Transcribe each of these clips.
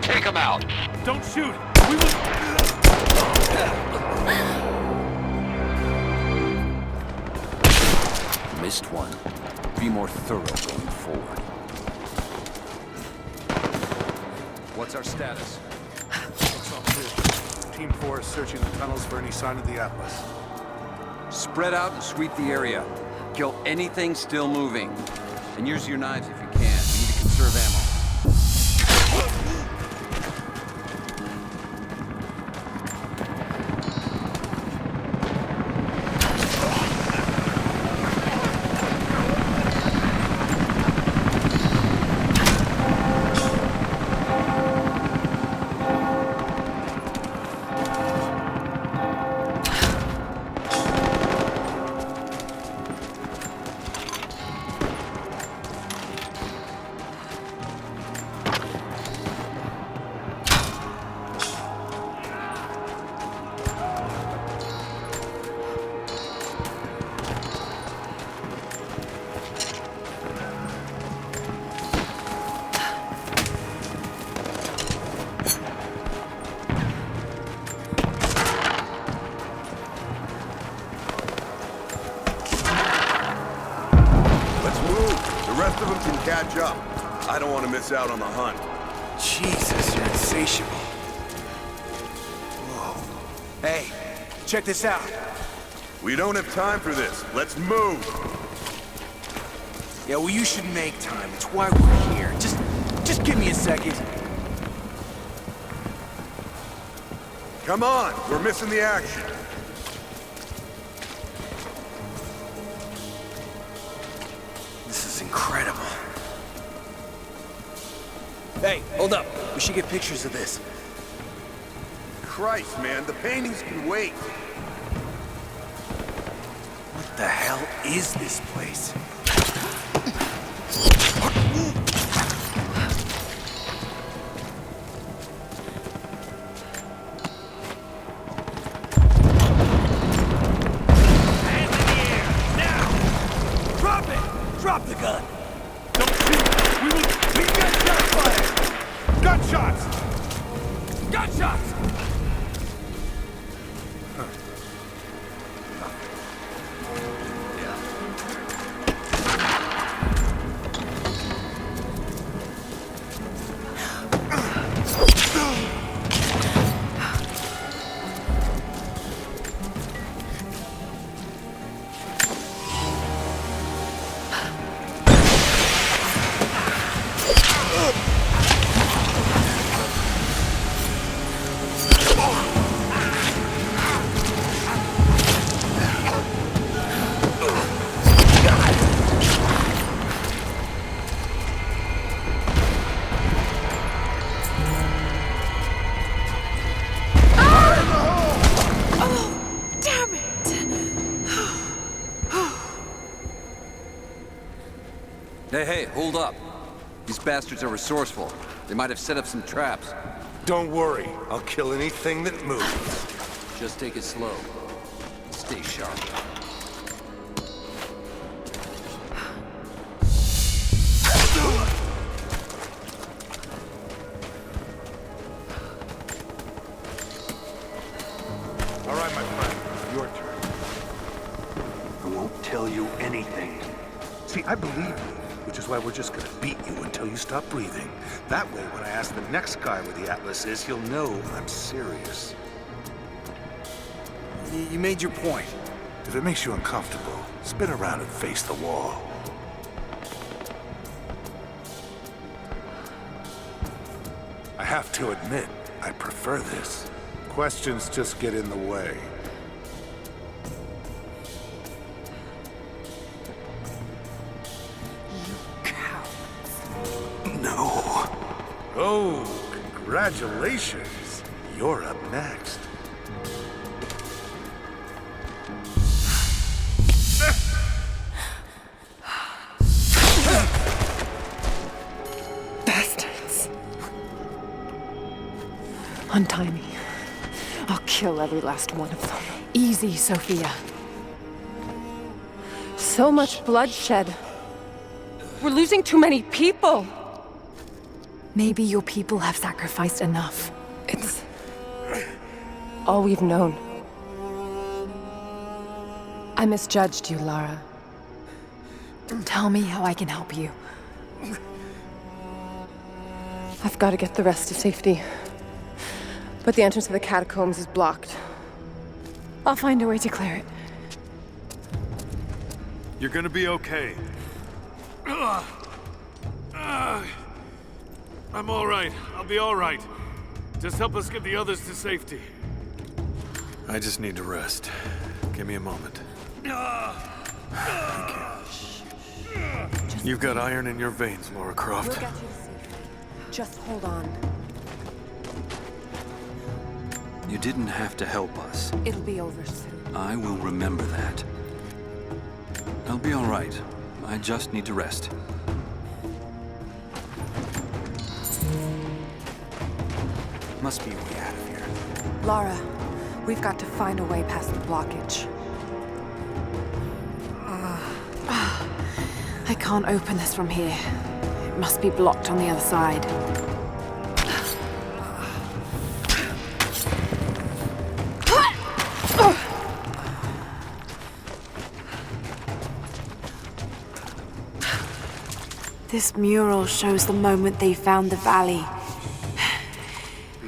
Take him out! Don't shoot! We will... Missed one. Be more thorough going forward. What's our status? Looks all clear. Team 4 is searching the tunnels for any sign of the Atlas. Spread out and sweep the area. Kill anything still moving. And use your knives if you can. We need to conserve ammo. Catch up. I don't want to miss out on the hunt. Jesus, you're insatiable. Whoa. Hey, check this out. We don't have time for this. Let's move. Yeah, well, you should make time. It's why we're here. Just give me a second. Come on, we're missing the action. This is incredible. Hey, hold up. We should get pictures of this. Christ, man, the paintings can wait. What the hell is this place? Hands in the air, now! Drop it! Drop the gun! Don't shoot! We got shot fire! Gunshots! Gunshots! Hey, hold up. These bastards are resourceful. They might have set up some traps. Don't worry. I'll kill anything that moves. Just take it slow. Stay sharp. All right, my friend. Your turn. I won't tell you anything. See, I believe you, which is why we're just gonna beat you until you stop breathing. That way, when I ask the next guy where the Atlas is, he'll know I'm serious. You made your point. If it makes you uncomfortable, spin around and face the wall. I have to admit, I prefer this. Questions just get in the way. No. Oh, congratulations. You're up next. Bastards. Untie me. I'll kill every last one of them. Easy, Sophia. So much bloodshed. We're losing too many people. Maybe your people have sacrificed enough. It's all we've known. I misjudged you, Lara. Tell me how I can help you. I've got to get the rest to safety. But the entrance to the catacombs is blocked. I'll find a way to clear it. You're gonna be okay. I'm all right. I'll be all right. Just help us get the others to safety. I just need to rest. Give me a moment. You've got iron in your veins, Lara Croft. We'll get you to safety. Just hold on. You didn't have to help us. It'll be over soon. I will remember that. I'll be all right. I just need to rest. Must be a way out of here. Lara, we've got to find a way past the blockage. I can't open this from here. It must be blocked on the other side. This mural shows the moment they found the valley.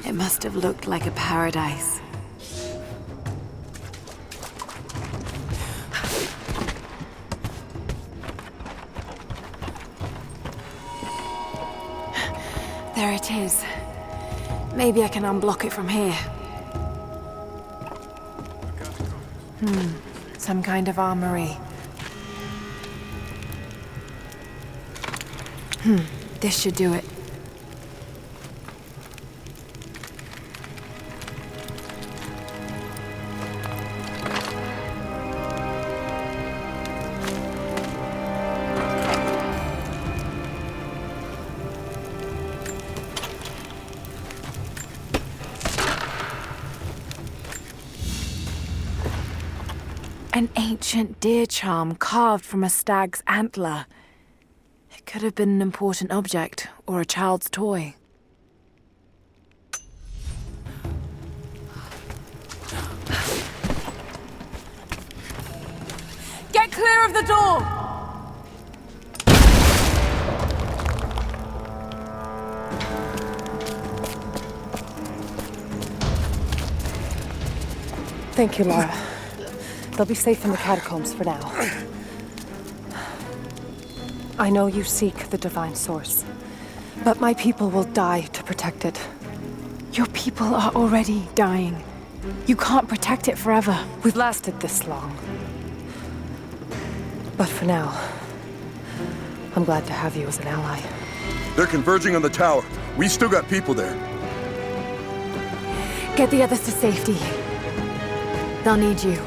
It must have looked like a paradise. There it is. Maybe I can unblock it from here. Some kind of armory. This should do it. An ancient deer charm carved from a stag's antler. It could have been an important object, or a child's toy. Get clear of the door! Thank you, Lara. They'll be safe in the catacombs for now. I know you seek the divine source, but my people will die to protect it. Your people are already dying. You can't protect it forever. We've lasted this long. But for now, I'm glad to have you as an ally. They're converging on the tower. We still got people there. Get the others to safety. They'll need you.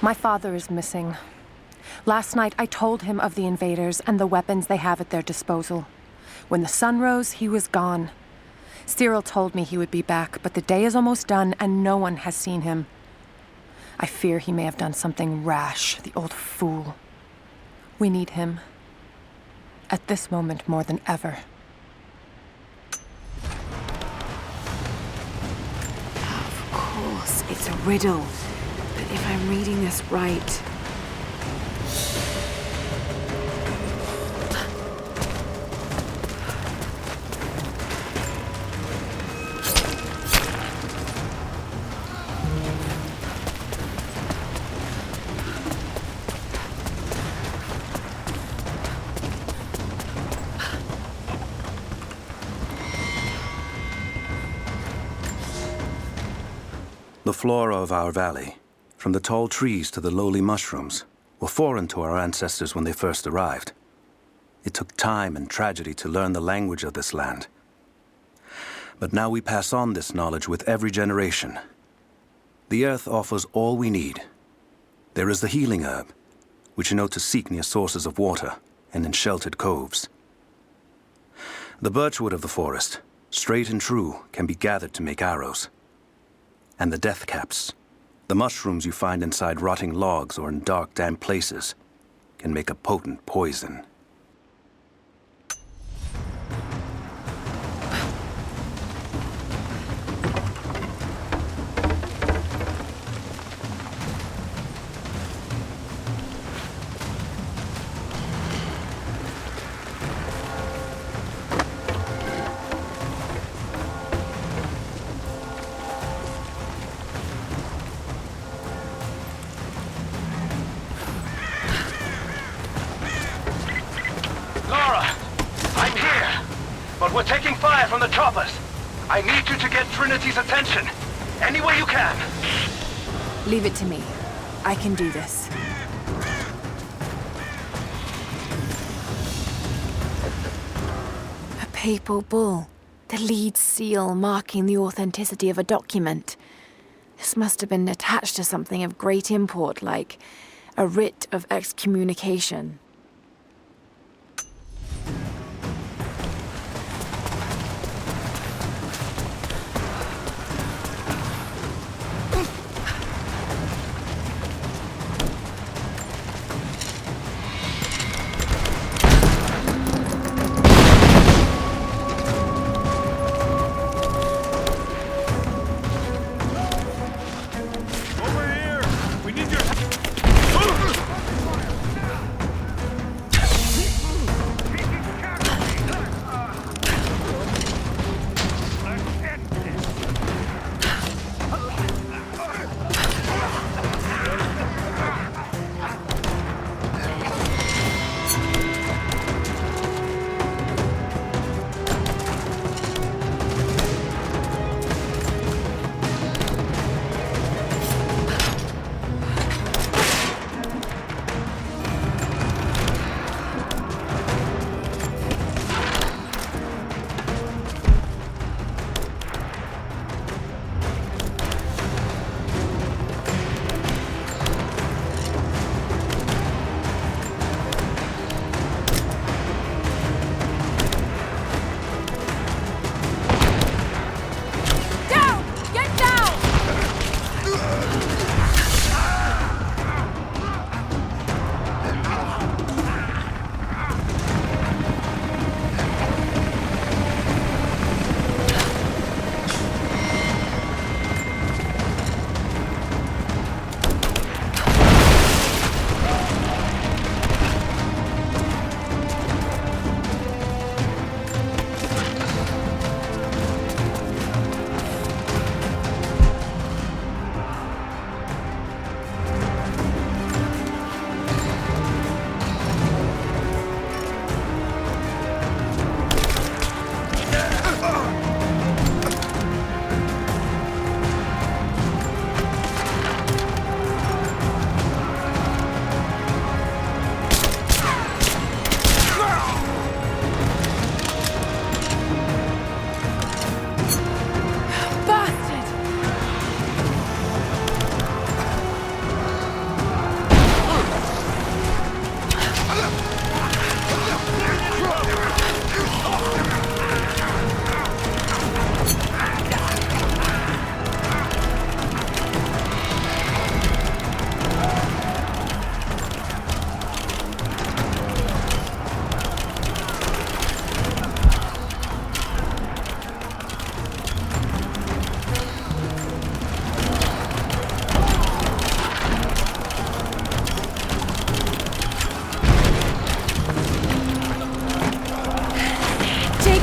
My father is missing. Last night, I told him of the invaders and the weapons they have at their disposal. When the sun rose, he was gone. Cyril told me he would be back, but the day is almost done and no one has seen him. I fear he may have done something rash, the old fool. We need him. At this moment more than ever. Of course, it's a riddle. But if I'm reading this right... The flora of our valley, from the tall trees to the lowly mushrooms, were foreign to our ancestors when they first arrived. It took time and tragedy to learn the language of this land. But now we pass on this knowledge with every generation. The earth offers all we need. There is the healing herb, which you know to seek near sources of water and in sheltered coves. The birchwood of the forest, straight and true, can be gathered to make arrows. And the death caps, the mushrooms you find inside rotting logs or in dark, damp places, can make a potent poison. But we're taking fire from the choppers. I need you to get Trinity's attention. Any way you can. Leave it to me. I can do this. A papal bull. The lead seal marking the authenticity of a document. This must have been attached to something of great import, like a writ of excommunication.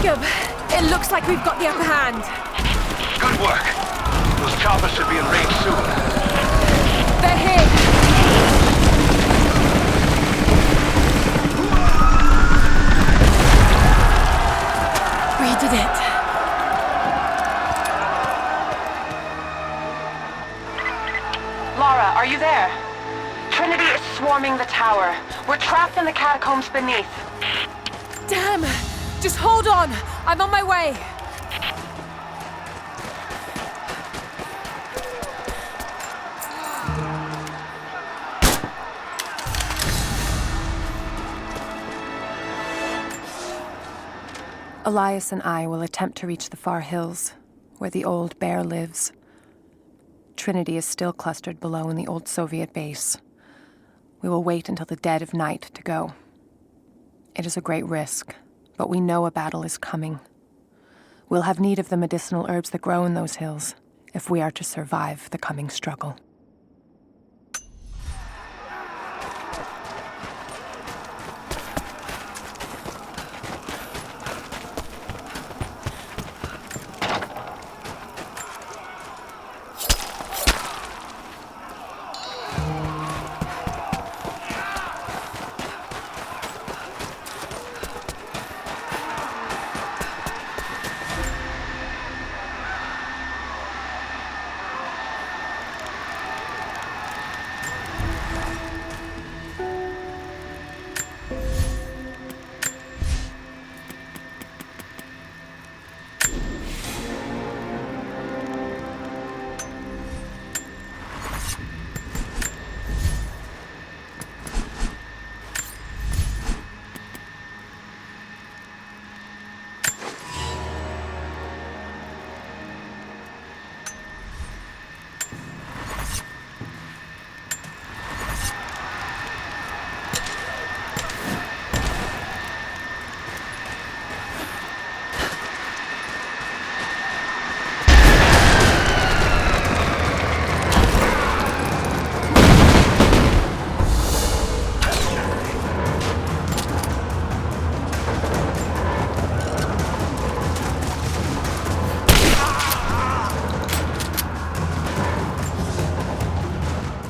Jacob, it looks like we've got the upper hand. Good work. Those choppers should be in range soon. They're here. We did it. Lara, are you there? Trinity is swarming the tower. We're trapped in the catacombs beneath. Damn! Just hold on! I'm on my way! Elias and I will attempt to reach the far hills, where the old bear lives. Trinity is still clustered below in the old Soviet base. We will wait until the dead of night to go. It is a great risk, but we know a battle is coming. We'll have need of the medicinal herbs that grow in those hills if we are to survive the coming struggle.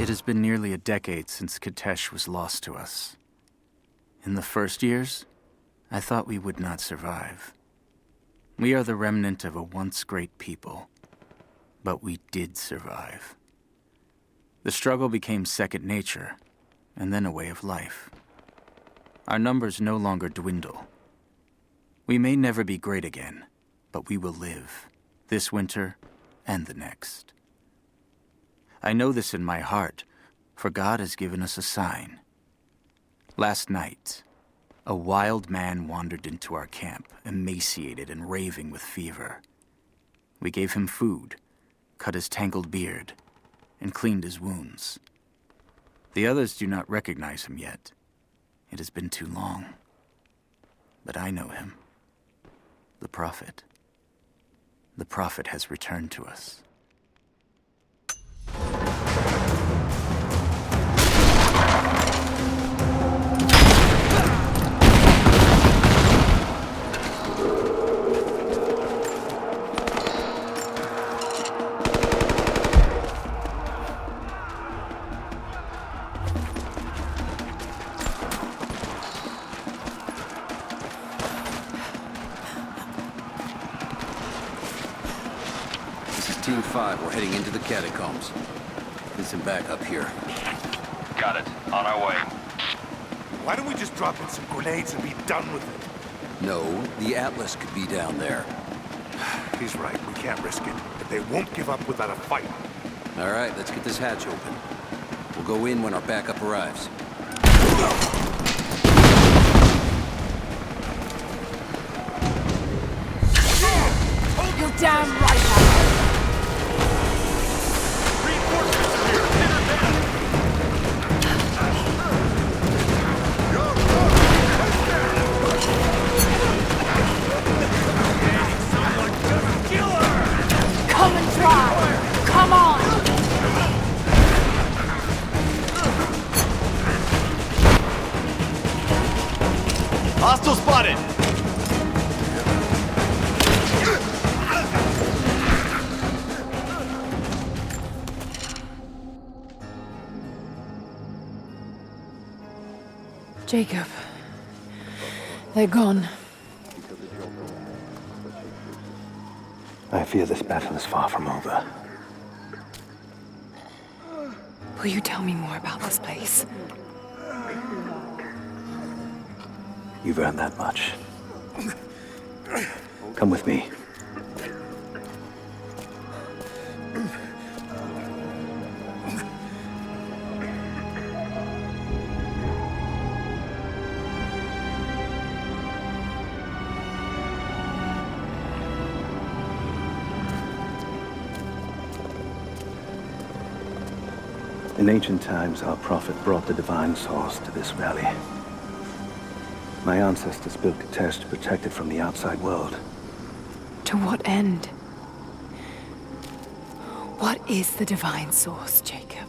It has been nearly a decade since Kitesh was lost to us. In the first years, I thought we would not survive. We are the remnant of a once great people, but we did survive. The struggle became second nature, and then a way of life. Our numbers no longer dwindle. We may never be great again, but we will live, this winter and the next. I know this in my heart, for God has given us a sign. Last night, a wild man wandered into our camp, emaciated and raving with fever. We gave him food, cut his tangled beard, and cleaned his wounds. The others do not recognize him yet. It has been too long. But I know him. The Prophet. The Prophet has returned to us. Team 5, we're heading into the catacombs. Need some backup here. Got it. On our way. Why don't we just drop in some grenades and be done with it? No, the Atlas could be down there. He's right, we can't risk it. But they won't give up without a fight. All right, let's get this hatch open. We'll go in when our backup arrives. You're damn right, Come and try! Come on! Hostile spotted! Jacob. They're gone. I fear this battle is far from over. Will you tell me more about this place? You've earned that much. Come with me. In ancient times, our prophet brought the divine source to this valley. My ancestors built Katesh to protect it from the outside world. To what end? What is the divine source, Jacob?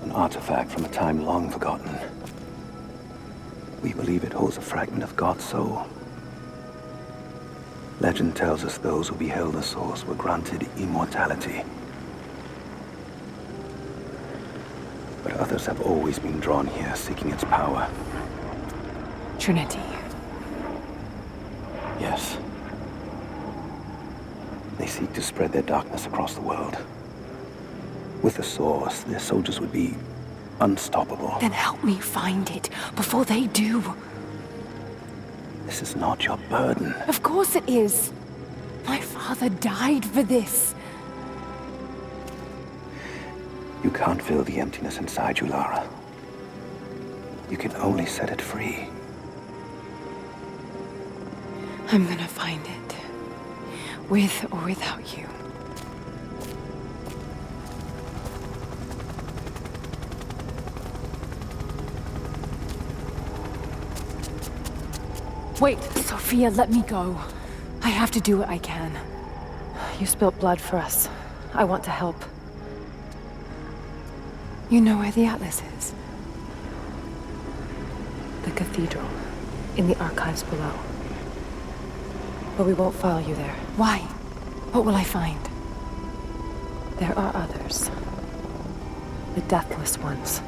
An artifact from a time long forgotten. We believe it holds a fragment of God's soul. Legend tells us those who beheld the source were granted immortality. But others have always been drawn here, seeking its power. Trinity. Yes. They seek to spread their darkness across the world. With the source, their soldiers would be unstoppable. Then help me find it before they do. This is not your burden. Of course it is. My father died for this. You can't fill the emptiness inside you, Lara. You can only set it free. I'm gonna find it. With or without you. Wait, Sophia, let me go. I have to do what I can. You spilt blood for us. I want to help. You know where the Atlas is? The cathedral. In the archives below. But we won't follow you there. Why? What will I find? There are others. The Deathless Ones.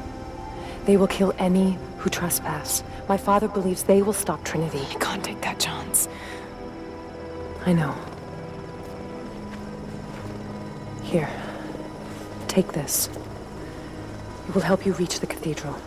They will kill any who trespass. My father believes they will stop Trinity. I can't take that chance. I know. Here. Take this. It will help you reach the cathedral.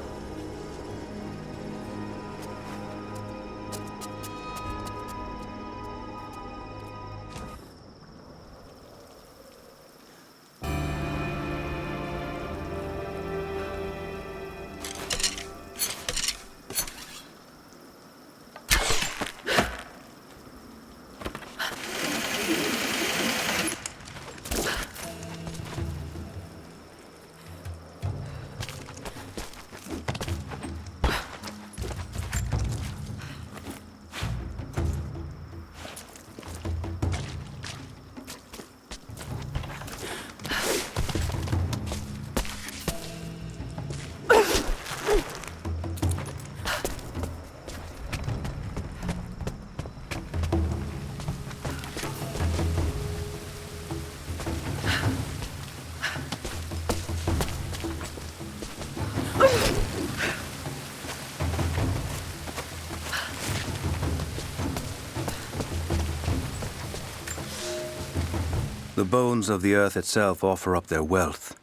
The bones of the earth itself offer up their wealth,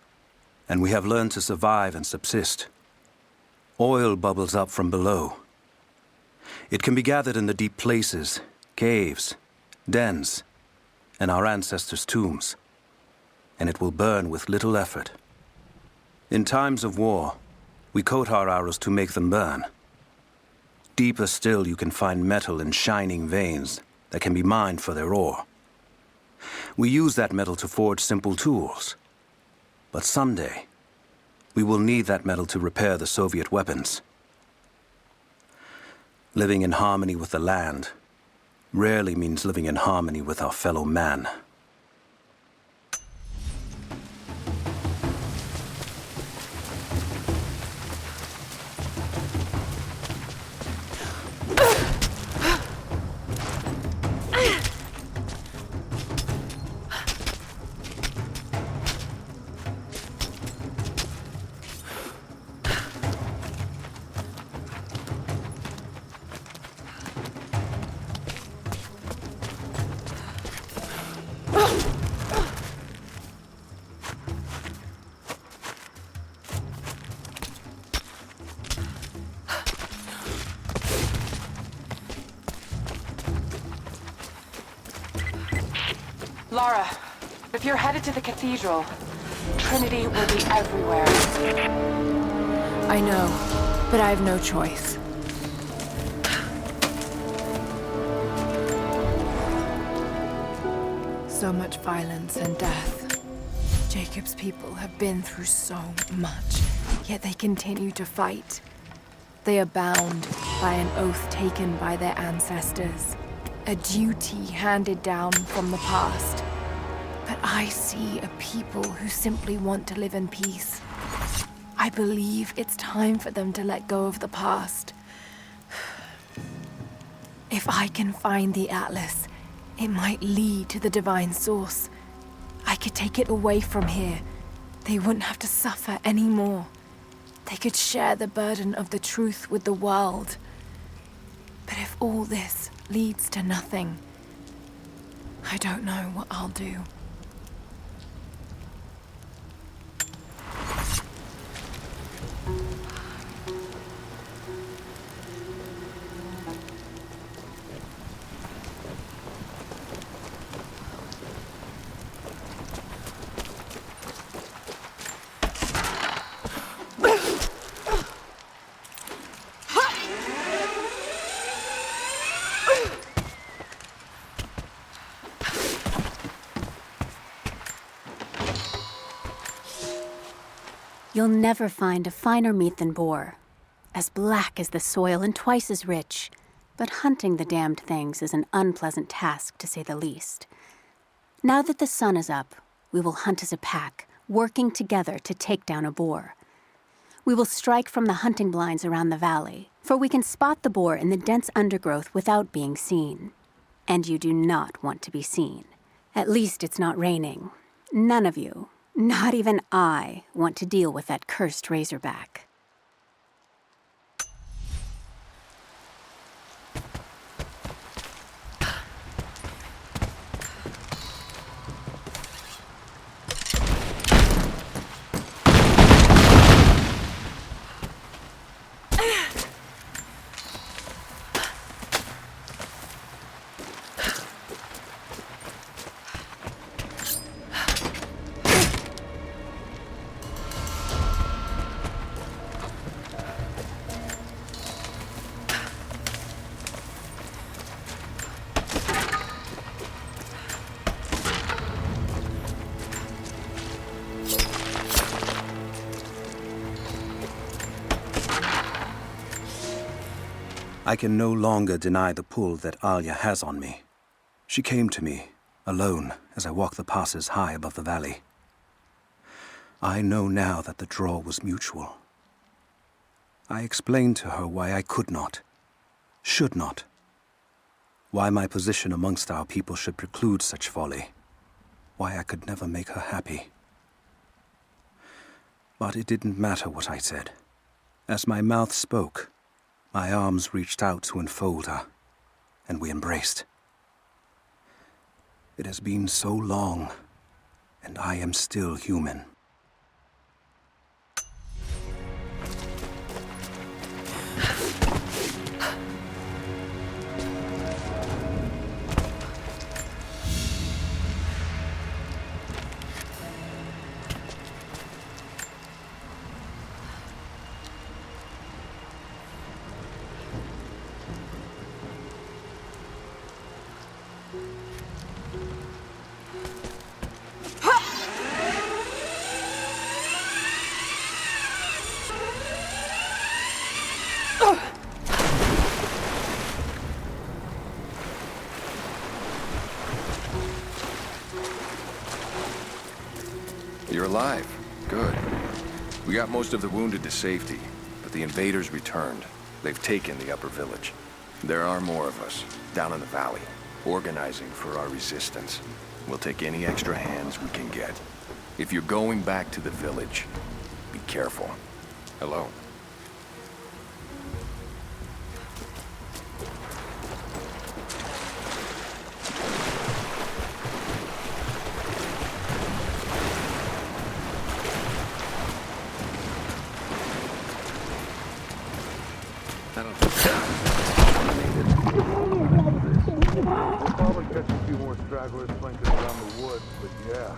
and we have learned to survive and subsist. Oil bubbles up from below. It can be gathered in the deep places, caves, dens, and our ancestors' tombs, and it will burn with little effort. In times of war, we coat our arrows to make them burn. Deeper still, you can find metal in shining veins that can be mined for their ore. We use that metal to forge simple tools. But someday, we will need that metal to repair the Soviet weapons. Living in harmony with the land rarely means living in harmony with our fellow man. Lara, if you're headed to the cathedral, Trinity will be everywhere. I know, but I have no choice. So much violence and death. Jacob's people have been through so much, yet they continue to fight. They are bound by an oath taken by their ancestors, a duty handed down from the past. But I see a people who simply want to live in peace. I believe it's time for them to let go of the past. If I can find the Atlas, it might lead to the divine source. I could take it away from here. They wouldn't have to suffer anymore. They could share the burden of the truth with the world. But if all this leads to nothing, I don't know what I'll do. You'll never find a finer meat than boar. As black as the soil and twice as rich. But hunting the damned things is an unpleasant task, to say the least. Now that the sun is up, we will hunt as a pack, working together to take down a boar. We will strike from the hunting blinds around the valley, for we can spot the boar in the dense undergrowth without being seen. And you do not want to be seen. At least it's not raining. None of you, not even I, want to deal with that cursed razorback. I can no longer deny the pull that Alia has on me. She came to me, alone, as I walked the passes high above the valley. I know now that the draw was mutual. I explained to her why I could not, should not, why my position amongst our people should preclude such folly, why I could never make her happy. But it didn't matter what I said. As my mouth spoke, my arms reached out to enfold her, and we embraced. It has been so long, and I am still human. You're alive. Good. We got most of the wounded to safety, but the invaders returned. They've taken the upper village. There are more of us, down in the valley, organizing for our resistance. We'll take any extra hands we can get. If you're going back to the village, be careful. Hello? We'll probably catch a few more stragglers flanking around the woods. Yeah.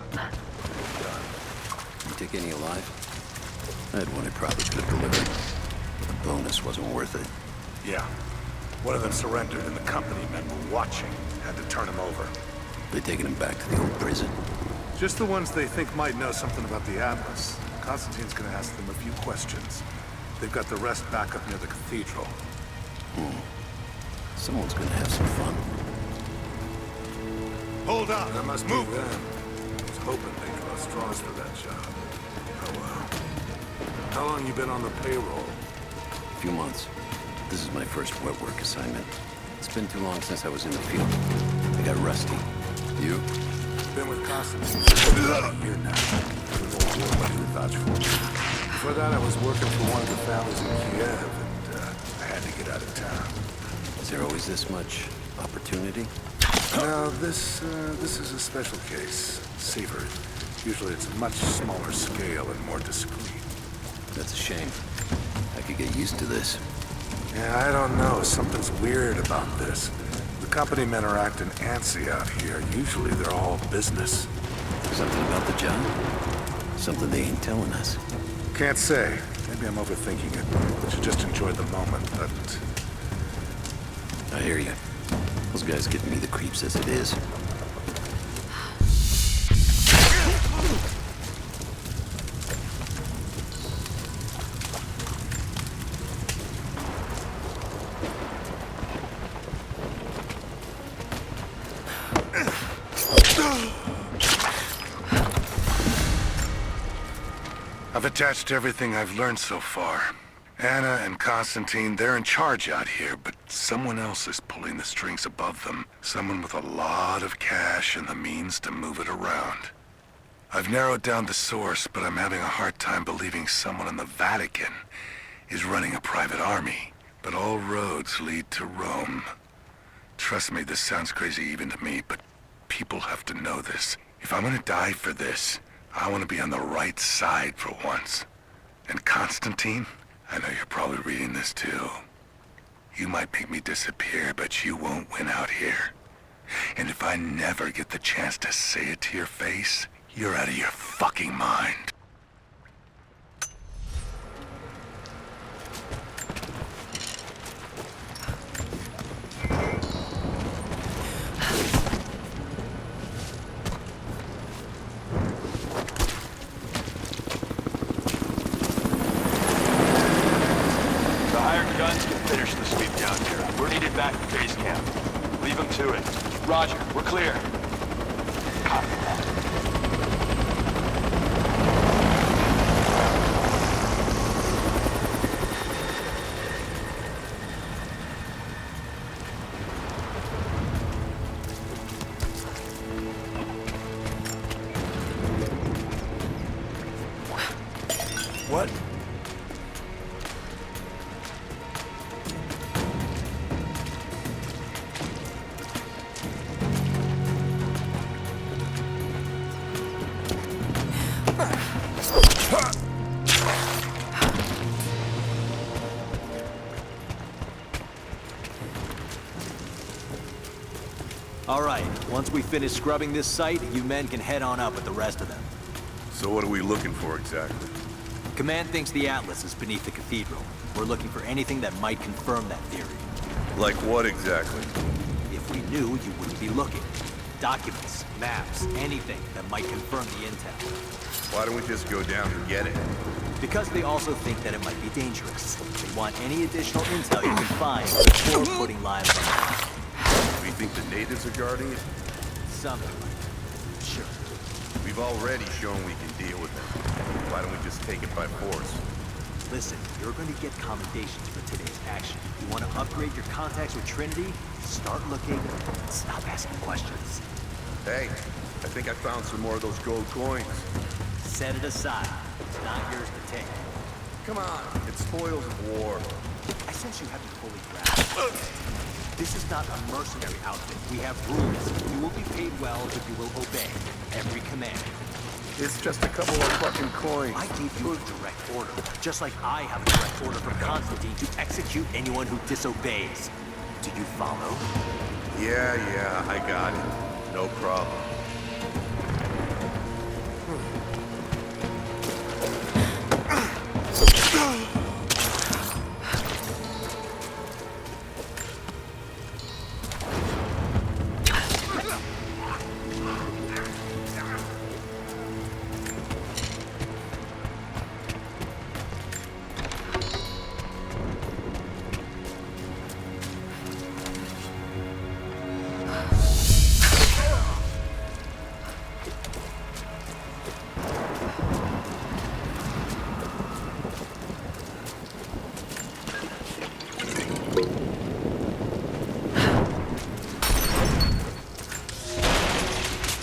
You take any alive? I had one I probably could have delivered, but the bonus wasn't worth it. Yeah. One of them surrendered and the company men were watching. Had to turn him over. They taking him back to the old prison. Just the ones they think might know something about the Atlas. Constantine's gonna ask them a few questions. They've got the rest back up near the cathedral. Someone's gonna have some fun. Hold up! That must move them. I was hoping they'd draw straws for that job. Oh well. How long you been on the payroll? A few months. This is my first wet work assignment. It's been too long since I was in the field. I got rusty. You? Been with Constantine for about a year now. With old war buddy who vouched for me. Before that, I was working for one of the families in Kiev, and I had to get out of town. Is there always this much opportunity? No, this is a special case. Savory. Usually it's a much smaller scale and more discreet. That's a shame. I could get used to this. Yeah, I don't know. Something's weird about this. The company men are acting antsy out here. Usually they're all business. Something about the job? Something they ain't telling us. Can't say. Maybe I'm overthinking it. I should just enjoy the moment, but... I hear you. Those guys giving me the creeps as it is. I've attached everything I've learned so far. Anna and Constantine, they're in charge out here, but someone else is pulling the strings above them. Someone with a lot of cash and the means to move it around. I've narrowed down the source, but I'm having a hard time believing someone in the Vatican is running a private army. But all roads lead to Rome. Trust me, this sounds crazy even to me, but people have to know this. If I'm gonna die for this, I want to be on the right side for once. And Constantine, I know you're probably reading this too. You might make me disappear, but you won't win out here. And if I never get the chance to say it to your face, you're out of your fucking mind. Finish the sweep down here. We're needed back at base camp. Leave them to it. Roger, we're clear. Copy that. What? All right, once we finish scrubbing this site, you men can head on up with the rest of them. So what are we looking for exactly? Command thinks the Atlas is beneath the cathedral. We're looking for anything that might confirm that theory. Like what exactly? If we knew, you wouldn't be looking. Documents, maps, anything that might confirm the intel. Why don't we just go down and get it? Because they also think that it might be dangerous. They want any additional intel you can find before putting lives on the line. Do you think the natives are guarding it? Something like that. Sure. We've already shown we can deal with them. Why don't we just take it by force? Listen, you're going to get commendations for today's action. You want to upgrade your contacts with Trinity? Start looking and stop asking questions. Hey, I think I found some more of those gold coins. Set it aside. It's not yours to take. Come on, it's spoils of war. I sense you haven't fully grasped. This is not a mercenary outfit. We have rules. You will be paid well if you will obey every command. It's just a couple of fucking coins. I gave you a direct order, just like I have a direct order from Constantine to execute anyone who disobeys. Do you follow? Yeah, I got it. No problem.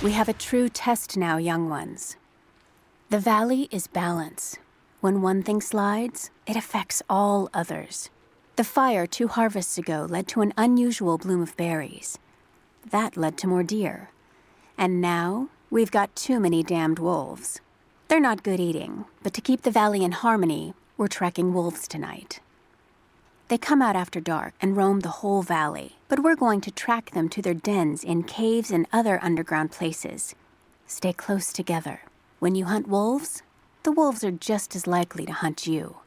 We have a true test now, young ones. The valley is balance. When one thing slides, it affects all others. The fire 2 harvests ago led to an unusual bloom of berries. That led to more deer. And now, we've got too many damned wolves. They're not good eating, but to keep the valley in harmony, we're tracking wolves tonight. They come out after dark and roam the whole valley, but we're going to track them to their dens in caves and other underground places. Stay close together. When you hunt wolves, the wolves are just as likely to hunt you.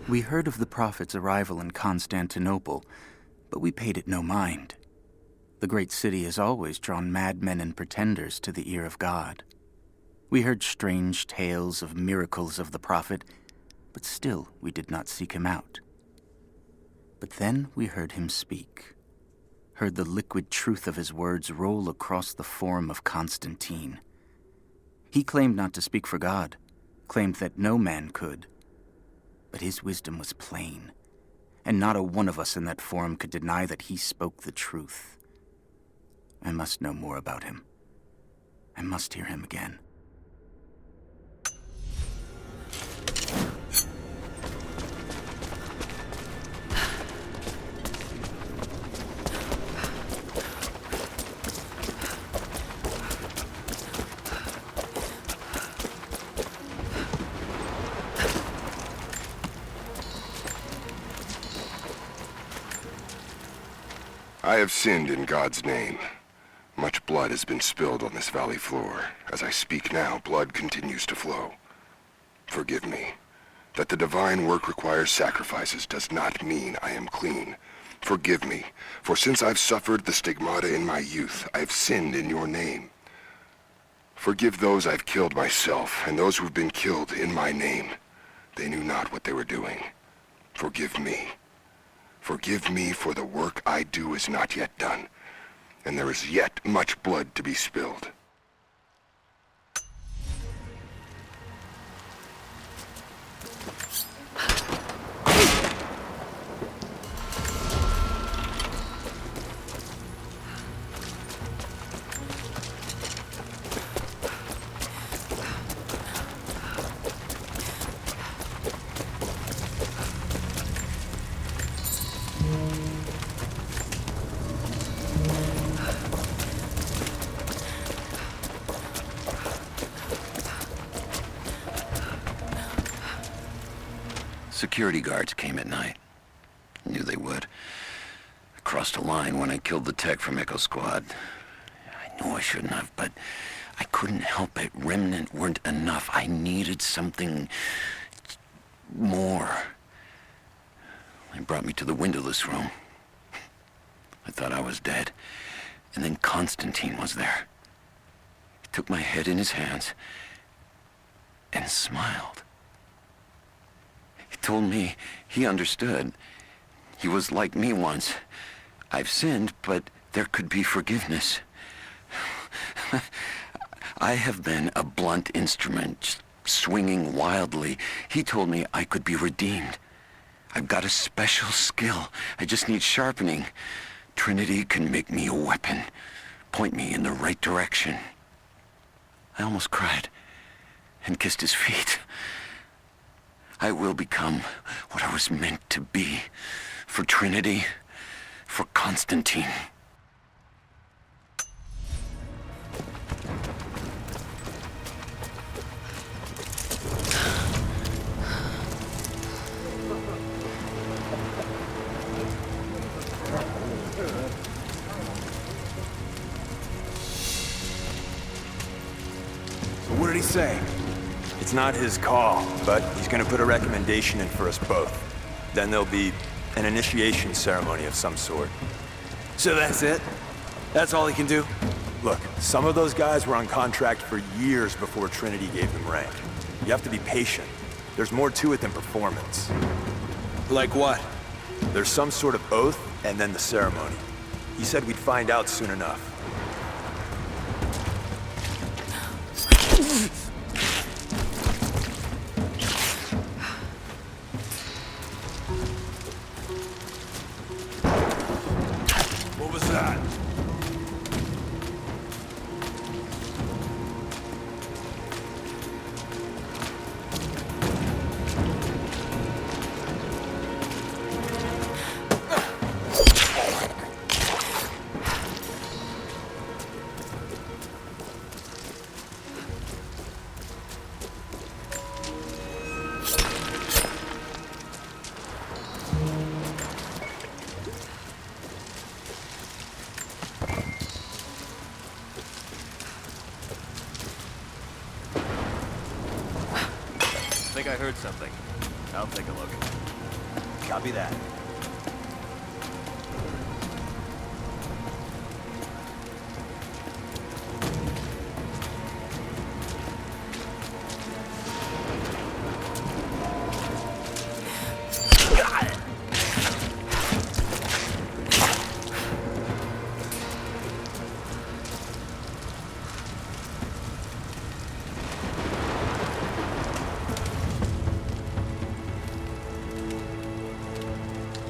We heard of the Prophet's arrival in Constantinople, but we paid it no mind. The great city has always drawn madmen and pretenders to the ear of God. We heard strange tales of miracles of the Prophet, but still we did not seek him out. But then we heard him speak, heard the liquid truth of his words roll across the Forum of Constantine. He claimed not to speak for God, claimed that no man could. But his wisdom was plain, and not a one of us in that forum could deny that he spoke the truth. I must know more about him. I must hear him again. I have sinned in God's name. Much blood has been spilled on this valley floor. As I speak now, blood continues to flow. Forgive me. That the divine work requires sacrifices does not mean I am clean. Forgive me, for since I've suffered the stigmata in my youth, I have sinned in your name. Forgive those I've killed myself, and those who've been killed in my name. They knew not what they were doing. Forgive me. Forgive me, for the work I do is not yet done, and there is yet much blood to be spilled. Security guards came at night. Knew they would. I crossed a line when I killed the tech from Echo Squad. I knew I shouldn't have, but I couldn't help it. Remnant weren't enough. I needed something more. They brought me to the windowless room. I thought I was dead. And then Constantine was there. He took my head in his hands and smiled. He told me he understood. He was like me once. I've sinned, but there could be forgiveness. I have been a blunt instrument, swinging wildly. He told me I could be redeemed. I've got a special skill. I just need sharpening. Trinity can make me a weapon, point me in the right direction. I almost cried and kissed his feet. I will become what I was meant to be. For Trinity, for Constantine. So what did he say? It's not his call, but he's gonna put a recommendation in for us both. Then there'll be an initiation ceremony of some sort. So that's it? That's all he can do? Look, some of those guys were on contract for years before Trinity gave them rank. You have to be patient. There's more to it than performance. Like what? There's some sort of oath, and then the ceremony. He said we'd find out soon enough. What was that? I think I heard something. I'll take a look. Copy that.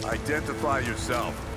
Identify yourself.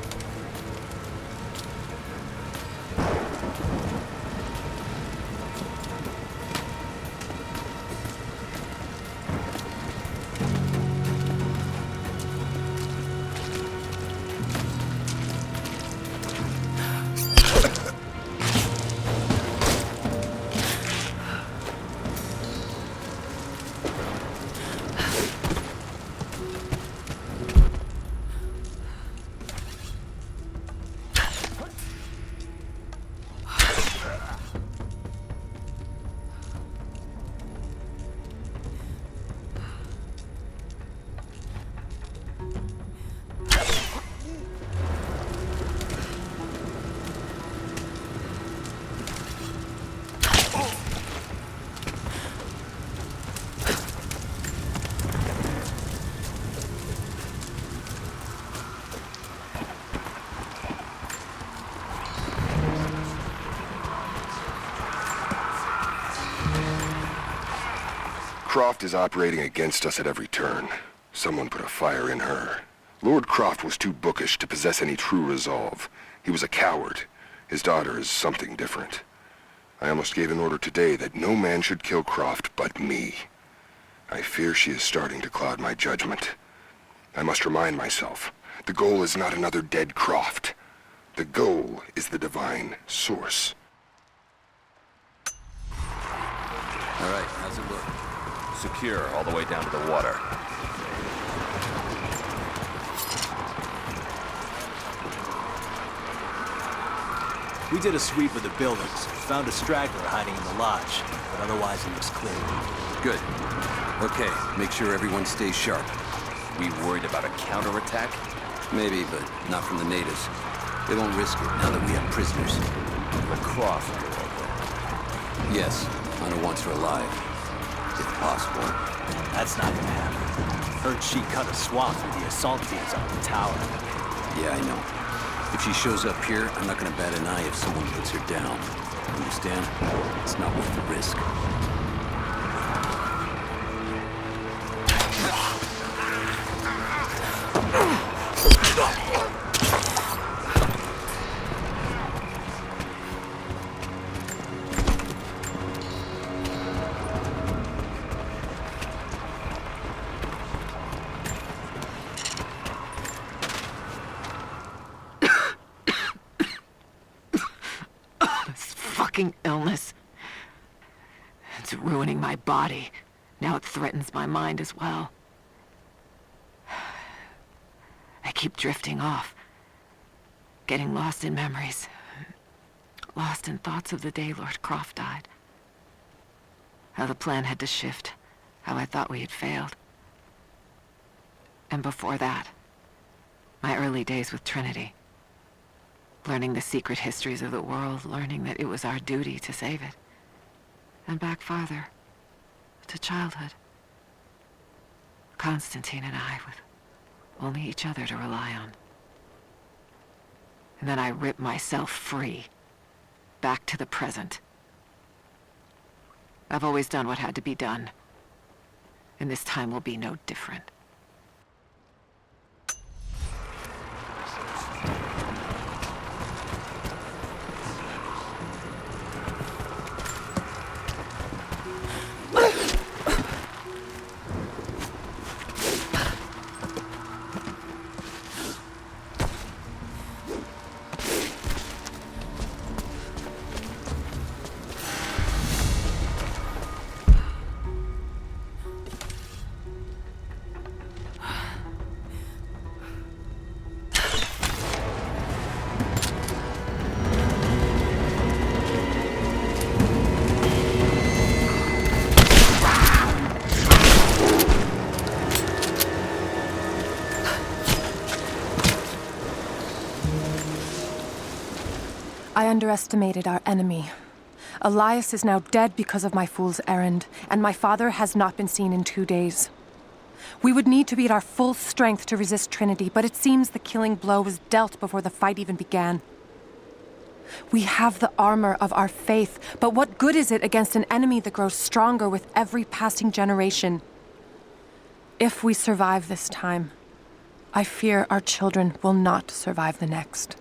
Croft is operating against us at every turn. Someone put a fire in her. Lord Croft was too bookish to possess any true resolve. He was a coward. His daughter is something different. I almost gave an order today that no man should kill Croft but me. I fear she is starting to cloud my judgment. I must remind myself, the goal is not another dead Croft. The goal is the divine source. All right, how's it look? Secure all the way down to the water. We did a sweep of the buildings, found a straggler hiding in the lodge, but otherwise it looks clear. Good. Okay, make sure everyone stays sharp. We worried about a counterattack? Maybe, but not from the natives. They won't risk it now that we have prisoners. The Croft. Yes, Hunter wants her alive. If possible. That's not gonna happen. Heard she cut a swath through the assault teams on the tower. Yeah, I know. If she shows up here, I'm not gonna bat an eye if someone puts her down. Understand? It's not worth the risk. Illness. It's ruining my body. Now it threatens my mind as well. I keep drifting off. Getting lost in memories. Lost in thoughts of the day Lord Croft died. How the plan had to shift. How I thought we had failed. And before that, my early days with Trinity. Learning the secret histories of the world, learning that it was our duty to save it. And back farther, to childhood. Constantine and I, with only each other to rely on. And then I rip myself free, back to the present. I've always done what had to be done, and this time will be no different. I underestimated our enemy. Elias is now dead because of my fool's errand, and my father has not been seen in 2 days. We would need to be at our full strength to resist Trinity, but it seems the killing blow was dealt before the fight even began. We have the armor of our faith, but what good is it against an enemy that grows stronger with every passing generation? If we survive this time, I fear our children will not survive the next.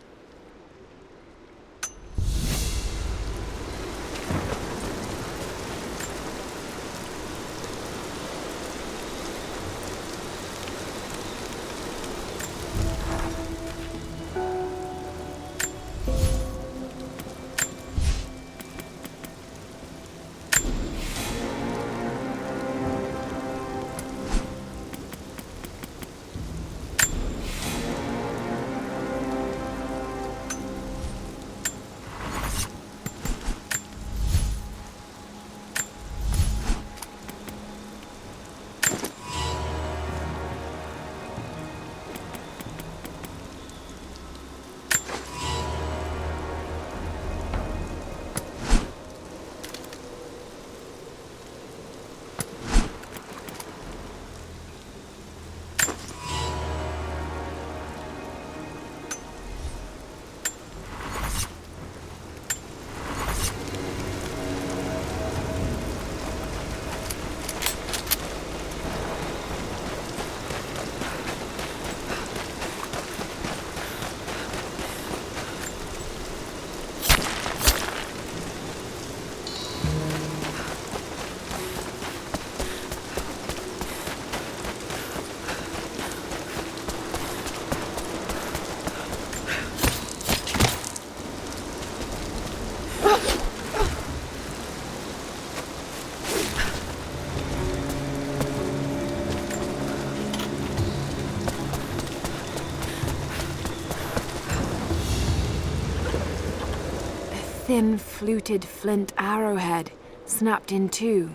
Thin, fluted flint arrowhead, snapped in two.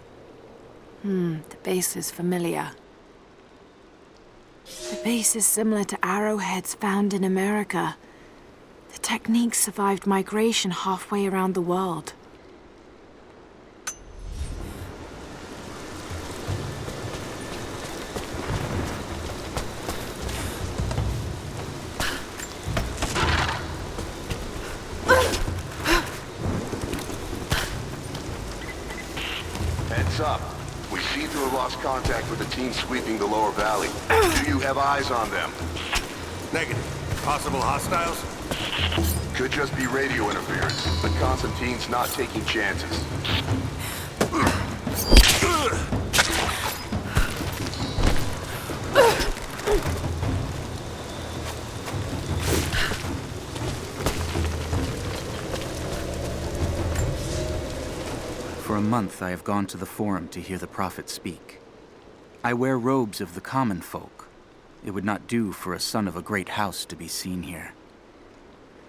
The base is familiar. The base is similar to arrowheads found in America. The technique survived migration halfway around the world. Heads up. We seem to have lost contact with the team sweeping the lower valley. Do you have eyes on them? Negative. Possible hostiles? Could just be radio interference, but Constantine's not taking chances. For a month I have gone to the Forum to hear the Prophet speak. I wear robes of the common folk. It would not do for a son of a great house to be seen here.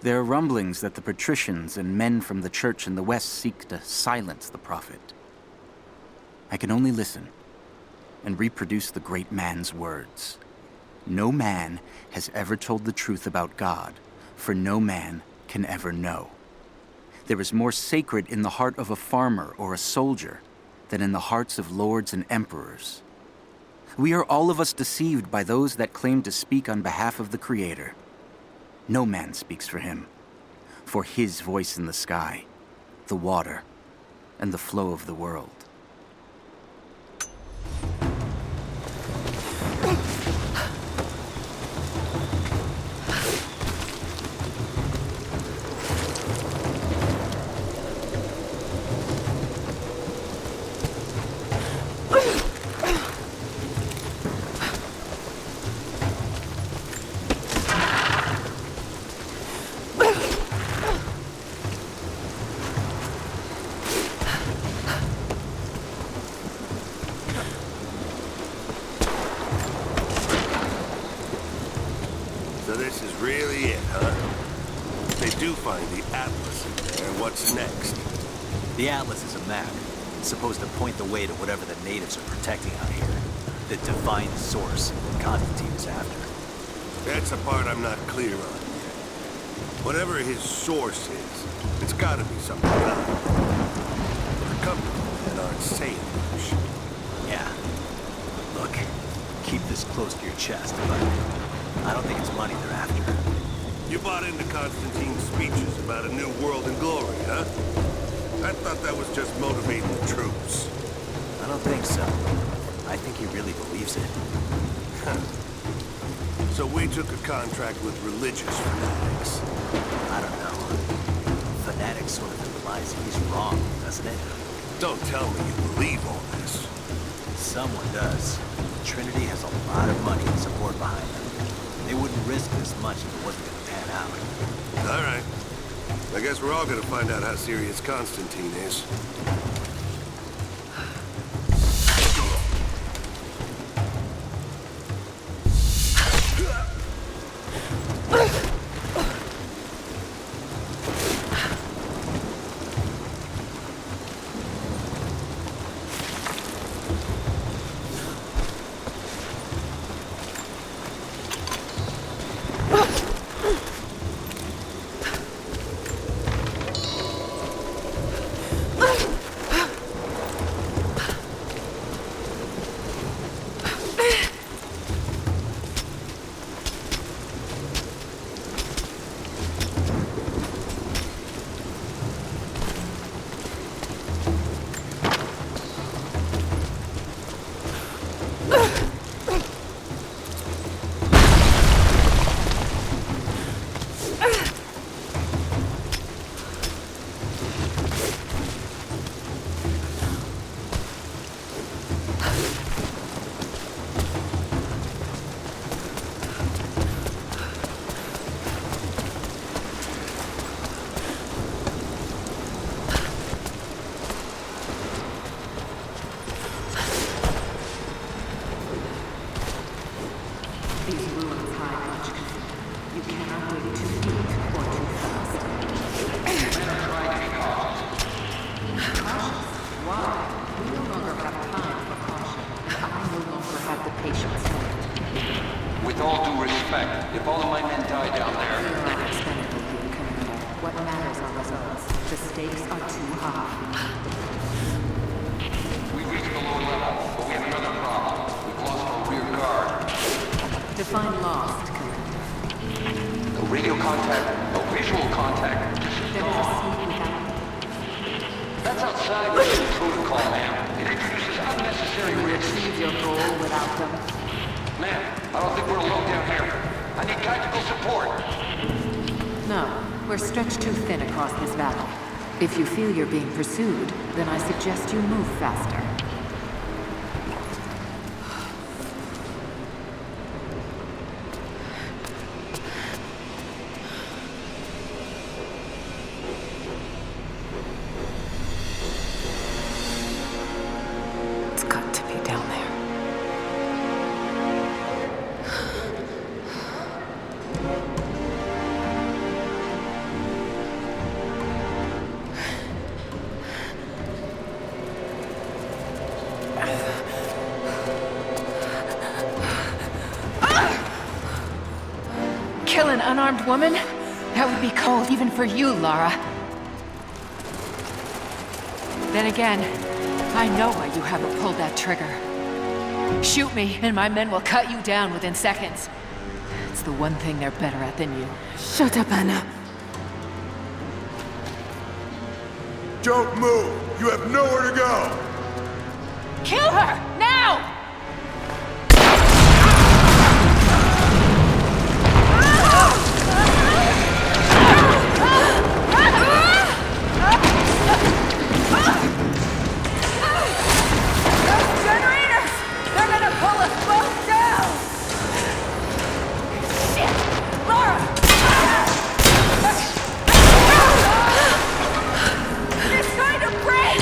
There are rumblings that the patricians and men from the church in the west seek to silence the Prophet. I can only listen and reproduce the great man's words. No man has ever told the truth about God, for no man can ever know. There is more sacred in the heart of a farmer or a soldier than in the hearts of lords and emperors. We are all of us deceived by those that claim to speak on behalf of the Creator. No man speaks for him, for his voice in the sky, the water, and the flow of the world. So this is really it, huh? If they do find the Atlas in there, what's next? The Atlas is a map. It's supposed to point the way to whatever the natives are protecting out here. The divine source Constantine is after. That's the part I'm not clear on yet. Whatever his source is, it's gotta be something valuable. The company that aren't saying much. Yeah. Look, keep this close to your chest, but I don't think it's money they're after. You bought into Constantine's speeches about a new world in glory, huh? I thought that was just motivating the troops. I don't think so. I think he really believes it. So we took a contract with religious fanatics. I don't know. Fanatics sort of implies he's wrong, doesn't it? Don't tell me you believe all this. Someone does. Trinity has a lot of money and support behind them. They wouldn't risk this much if it wasn't going to pan out. All right. I guess we're all gonna find out how serious Constantine is. With all due respect, if all of my men die down there... We are expendable here, Commander. What matters are results. The stakes are too high. We've reached the lower level, but we have another problem. We've lost our rear guard. Define lost, Commander. No radio contact, no visual contact. There was a sneak without... That's outside the protocol, ma'am. It introduces unnecessary risks. Achieve your goal without them. Ma'am, I don't think we're alone down here. I need tactical support. No, we're stretched too thin across this valley. If you feel you're being pursued, then I suggest you move faster. It's got to be down there. Kill an unarmed woman? That would be cold even for you, Lara. Then again, I know why you haven't pulled that trigger. Shoot me, and my men will cut you down within seconds. It's the one thing they're better at than you. Shut up, Anna. Don't move! You have nowhere to go! Kill her! Now! Those generators! They're gonna pull us both down! Shit! Laura! It's going to break!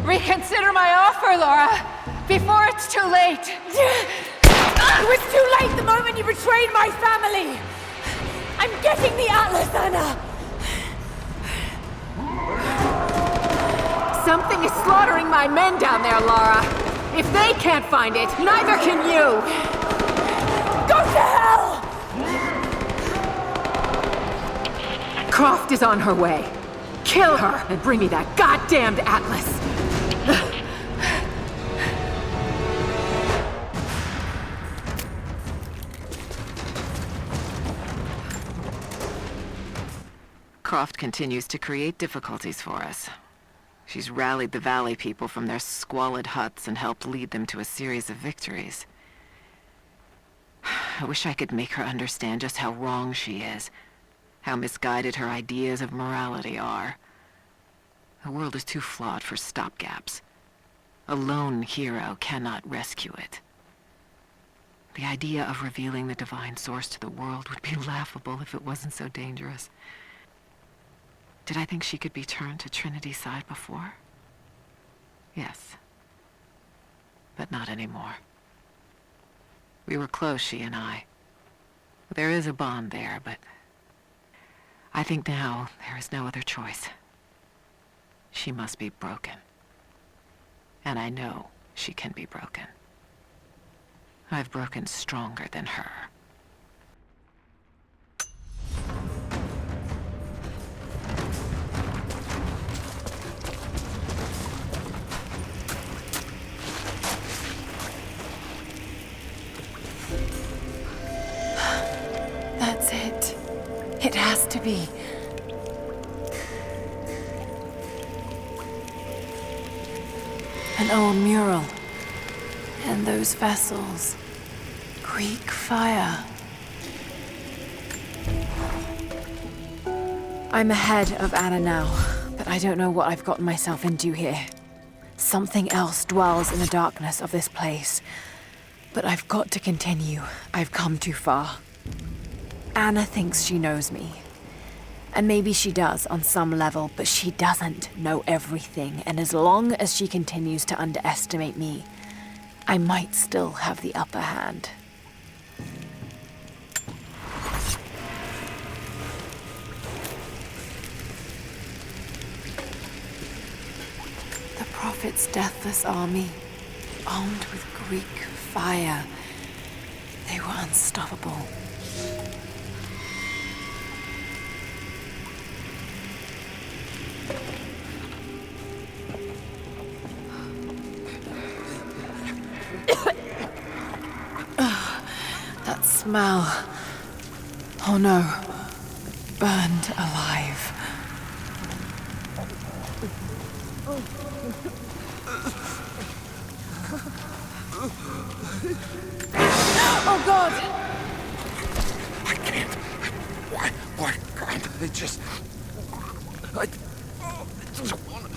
Reconsider my offer, Laura, before it's too late. It was too late the moment you betrayed my family! I'm getting the Atlas, Anna! Something is slaughtering my men down there, Laura. If they can't find it, neither can you. Go to hell! Croft is on her way. Kill her and bring me that goddamned Atlas. Croft continues to create difficulties for us. She's rallied the Valley people from their squalid huts and helped lead them to a series of victories. I wish I could make her understand just how wrong she is, how misguided her ideas of morality are. The world is too flawed for stopgaps. A lone hero cannot rescue it. The idea of revealing the divine source to the world would be laughable if it wasn't so dangerous. Did I think she could be turned to Trinity's side before? Yes. But not anymore. We were close, she and I. There is a bond there, but I think now there is no other choice. She must be broken. And I know she can be broken. I've broken stronger than her. That's it. It has to be. An old mural. And those vessels. Greek fire. I'm ahead of Anna now, but I don't know what I've gotten myself into here. Something else dwells in the darkness of this place. But I've got to continue. I've come too far. Anna thinks she knows me. And maybe she does on some level, but she doesn't know everything. And as long as she continues to underestimate me, I might still have the upper hand. The Prophet's deathless army, armed with Greek fire. They were unstoppable. That smell. Oh no. Burned alive. Oh God! I can't. Why can't they just... I just want to...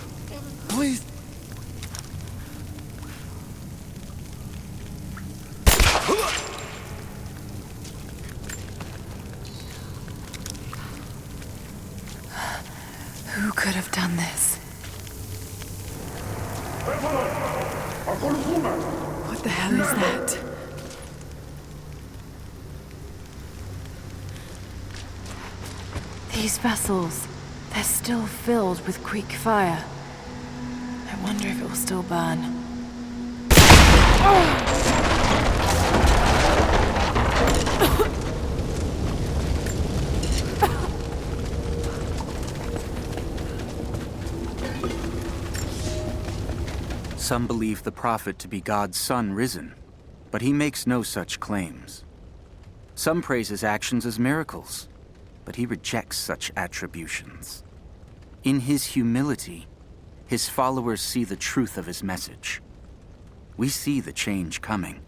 Please. Who could have done this? What the hell is that? These vessels, they're still filled with Greek fire. I wonder if it will still burn. Oh! Some believe the prophet to be God's son risen, but he makes no such claims. Some praise his actions as miracles, but he rejects such attributions. In his humility, his followers see the truth of his message. We see the change coming.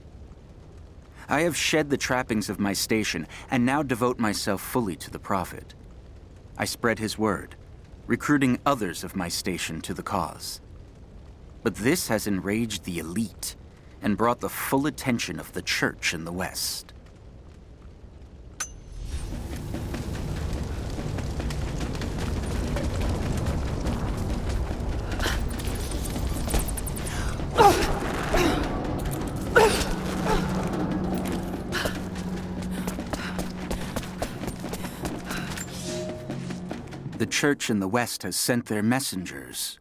I have shed the trappings of my station and now devote myself fully to the prophet. I spread his word, recruiting others of my station to the cause. But this has enraged the elite and brought the full attention of the church in the West. The church in the West has sent their messengers,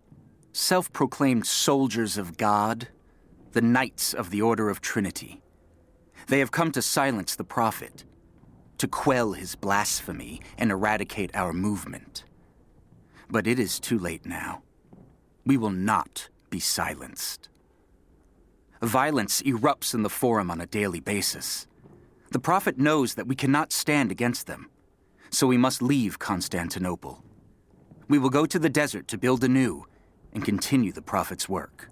self-proclaimed soldiers of God, the Knights of the Order of Trinity. They have come to silence the prophet, to quell his blasphemy and eradicate our movement. But it is too late now. We will not be silenced. Violence erupts in the Forum on a daily basis. The prophet knows that we cannot stand against them, so we must leave Constantinople. We will go to the desert to build anew and continue the prophet's work.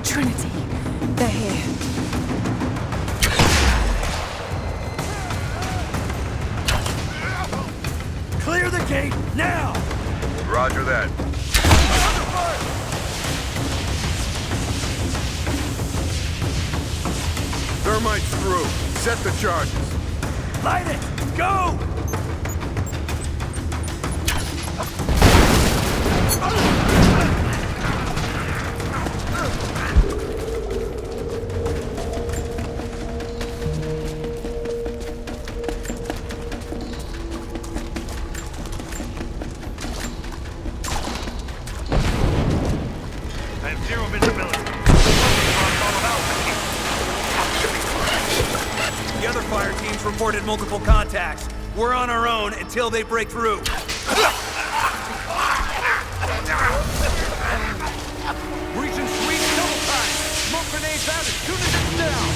Trinity, they're here. Clear the gate, now! Roger that. Thermite's through. Set the charges. Light it! Go! I have zero visibility. The other fire teams reported multiple contacts. We're on our own until they break through. Reaching sweet double time! Smoke grenades out as soon as it's down!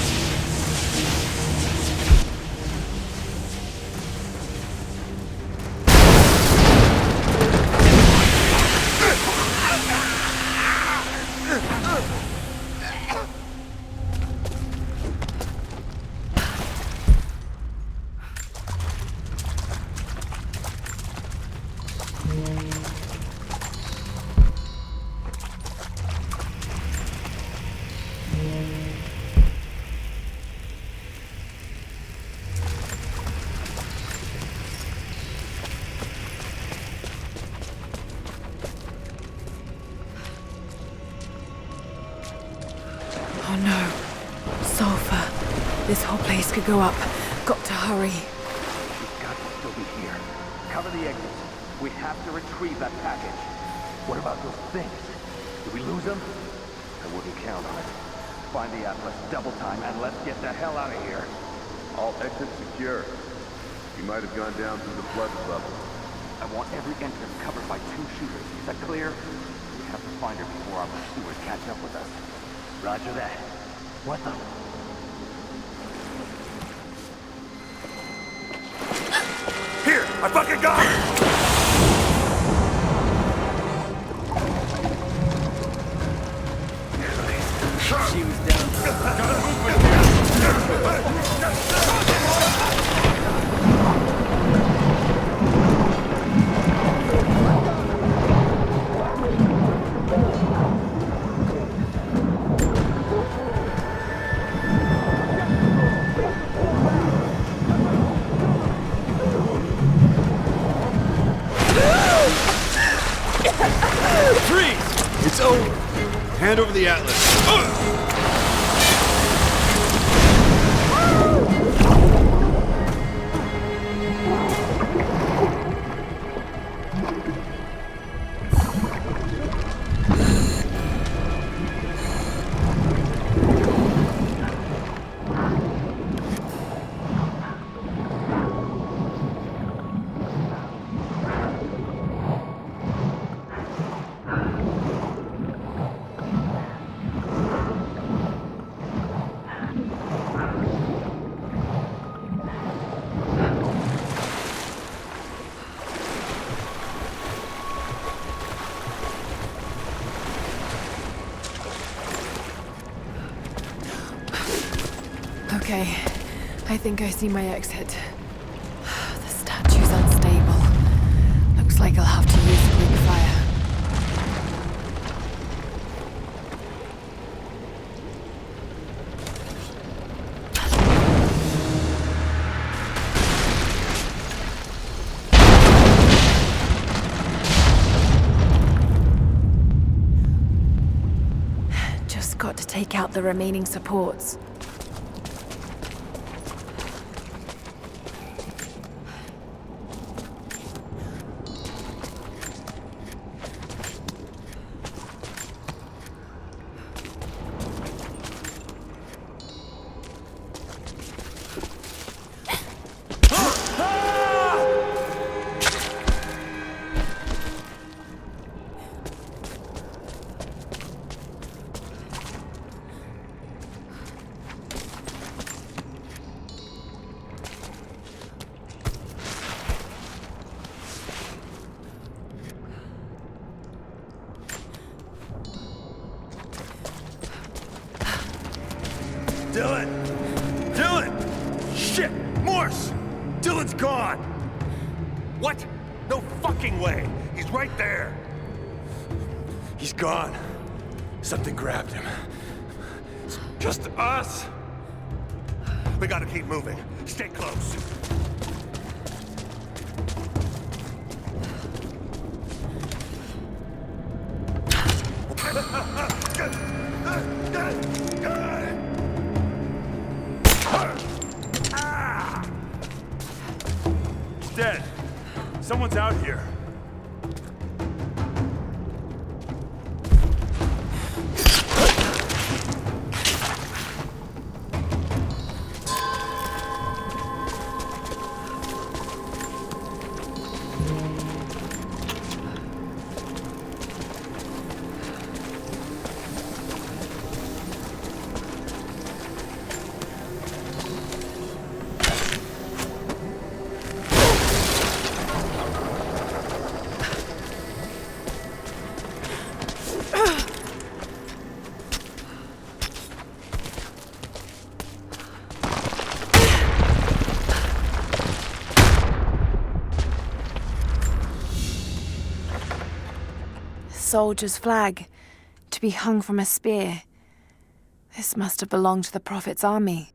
Oh no. Sulfur. This whole place could go up. Got to hurry. We've got to still be here. Cover the exits. We have to retrieve that package. What about those things? Did we lose them? I wouldn't count on it. Find the Atlas, double time, and let's get the hell out of here. All exits secure. You might have gone down through the flood level. I want every entrance covered by 2 shooters. Is that clear? We have to find her before our pursuers catch up with us. Roger that. What the? Here! I fucking got her! She was down. the Atlas. Okay, I think I see my exit. The statue's unstable. Looks like I'll have to use quick fire. Just got to take out the remaining supports. Dylan! Dylan! Shit! Morse! Dylan's gone! What? No fucking way! He's right there! He's gone. Something grabbed him. It's just us! We gotta keep moving. Stay close. Dead. Someone's out here. Soldier's flag, to be hung from a spear. This must have belonged to the Prophet's army.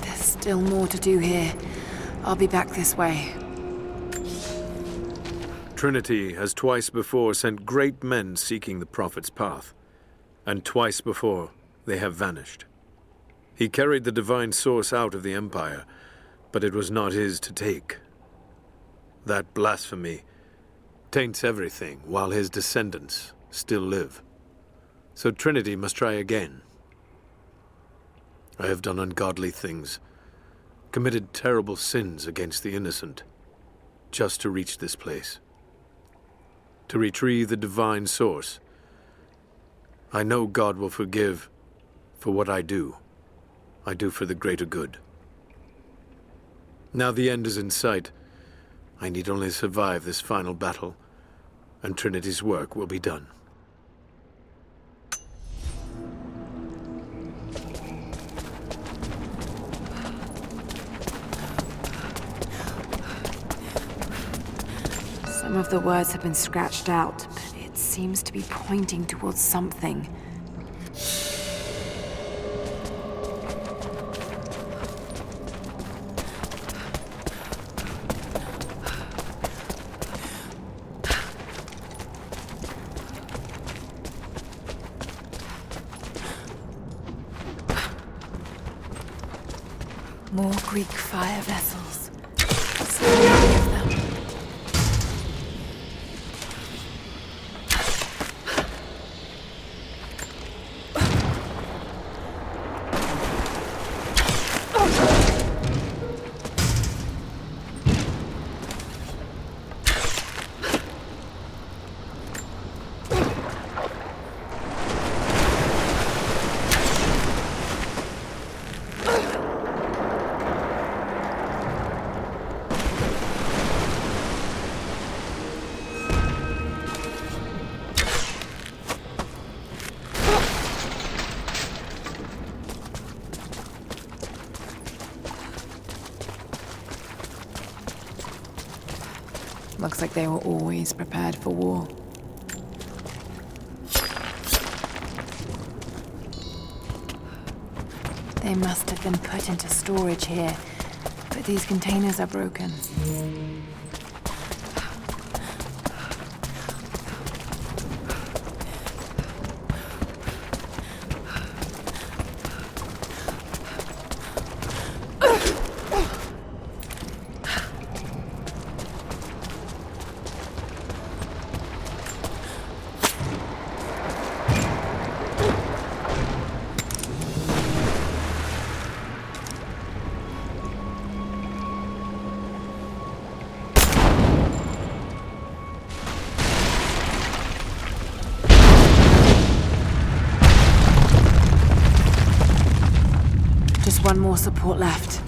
There's still more to do here. I'll be back this way. Trinity has twice before sent great men seeking the Prophet's path, and twice before they have vanished. He carried the divine source out of the Empire, but it was not his to take. That blasphemy taints everything while his descendants still live. So Trinity must try again. I have done ungodly things, committed terrible sins against the innocent, just to reach this place. To retrieve the divine source. I know God will forgive for what I do. I do for the greater good. Now the end is in sight. I need only survive this final battle, and Trinity's work will be done. Some of the words have been scratched out, but it seems to be pointing towards something. More Greek fire vessels. So many of them. Looks like they were always prepared for war. They must have been put into storage here, but these containers are broken. Just one more support left.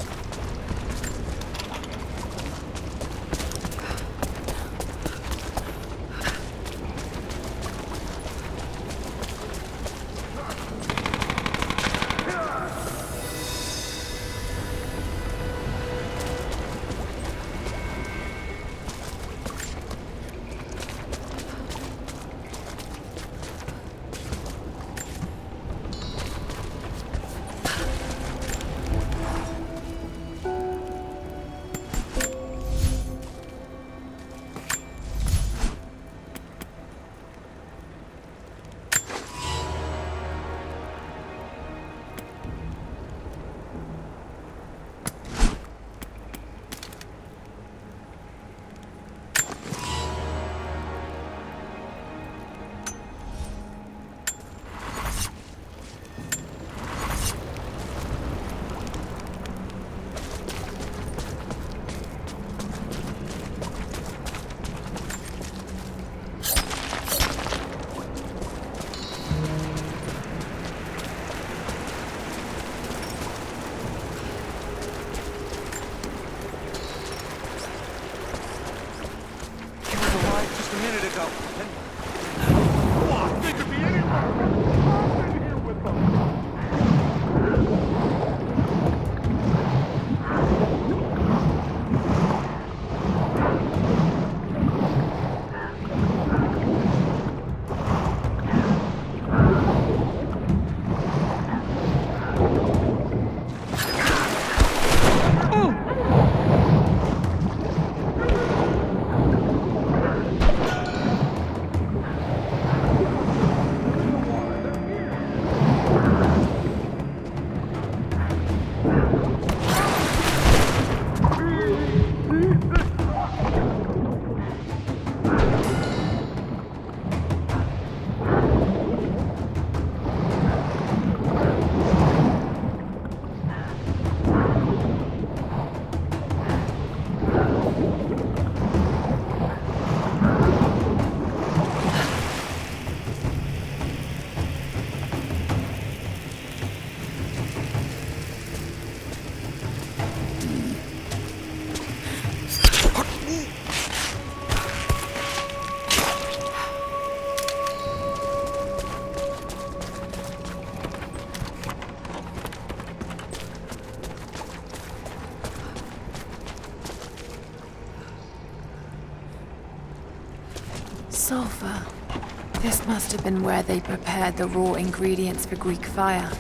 sulfur. This must have been where they prepared the raw ingredients for Greek fire.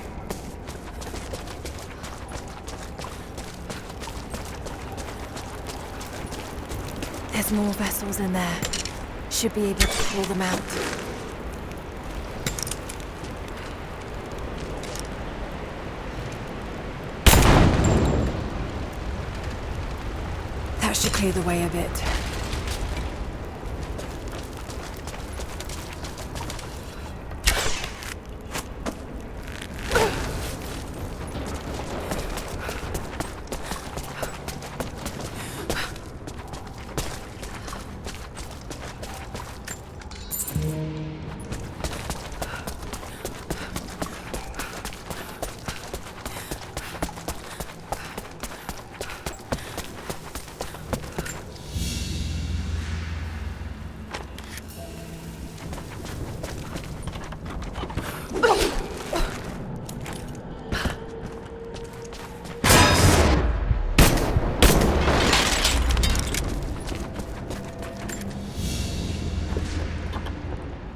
There's more vessels in there. Should be able to pull them out. That should clear the way a bit.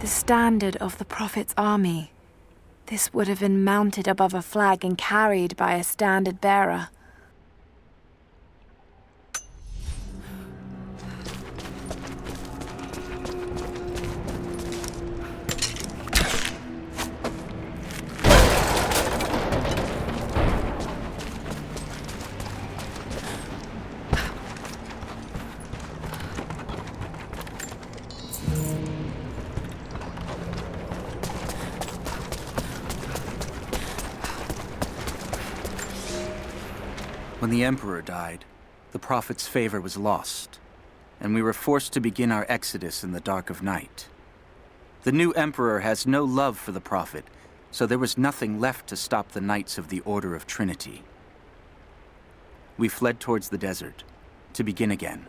The standard of the Prophet's army. This would have been mounted above a flag and carried by a standard bearer. When the Emperor died, the Prophet's favor was lost, and we were forced to begin our exodus in the dark of night. The new Emperor has no love for the Prophet, so there was nothing left to stop the Knights of the Order of Trinity. We fled towards the desert, to begin again,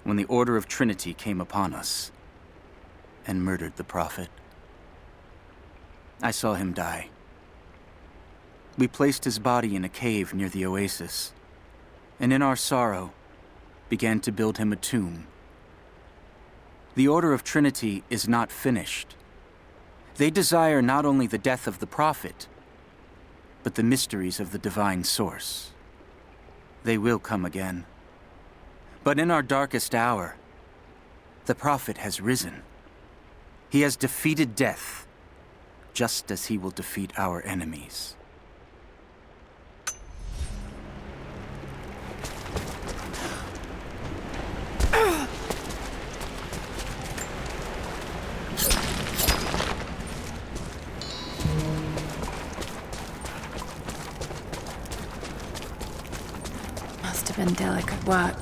when the Order of Trinity came upon us and murdered the Prophet. I saw him die. We placed his body in a cave near the oasis, and in our sorrow, began to build him a tomb. The Order of Trinity is not finished. They desire not only the death of the Prophet, but the mysteries of the divine source. They will come again. But in our darkest hour, the Prophet has risen. He has defeated death, just as he will defeat our enemies. Must have been delicate work,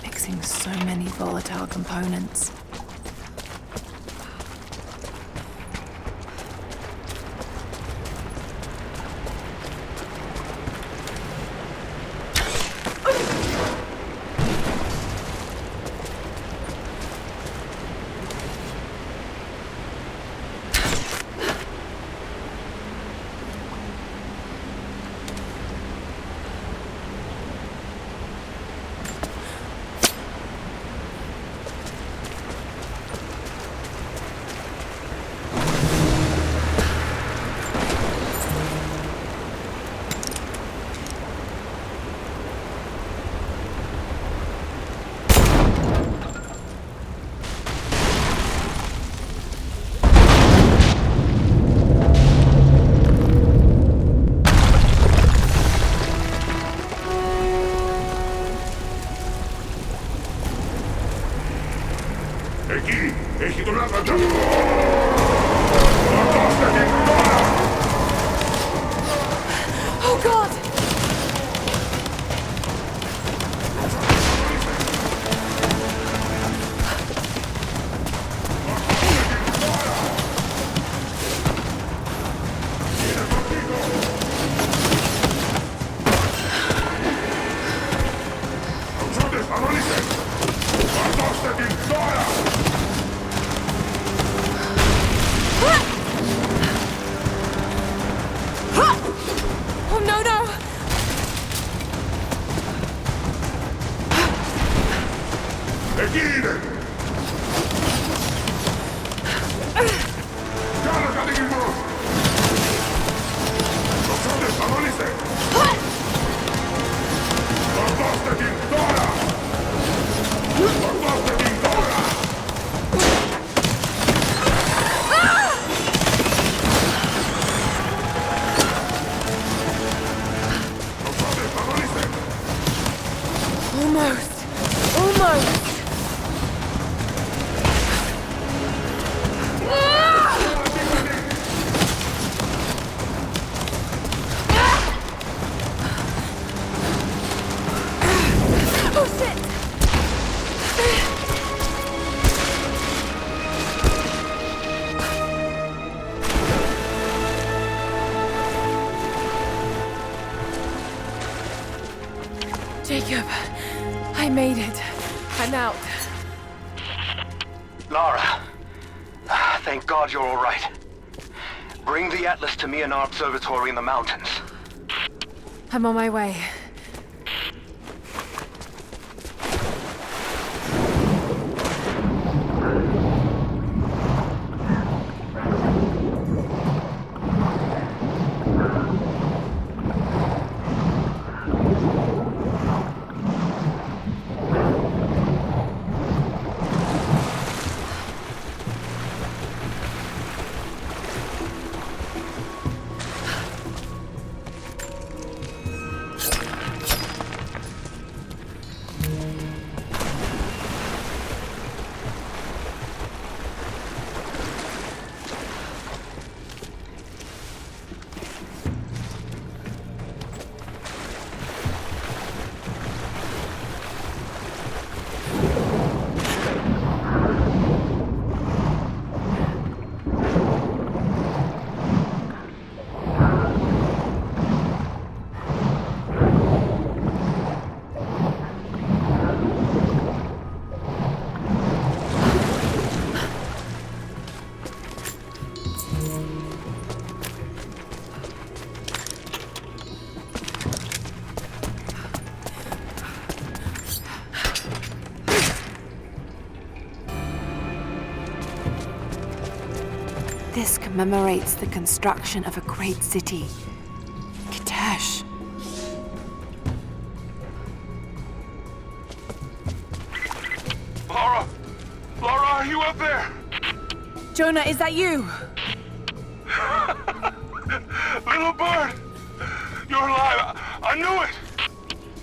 mixing so many volatile components. Oh God! Oh no, no! Almost. Almost. Oh shit! Jacob, I made it. I'm out. Lara, thank God you're all right. Bring the Atlas to me in our observatory in the mountains. I'm on my way. This commemorates the construction of a great city, Kitezh. Lara! Lara, are you up there? Jonah, is that you? Little bird! You're alive! I knew it!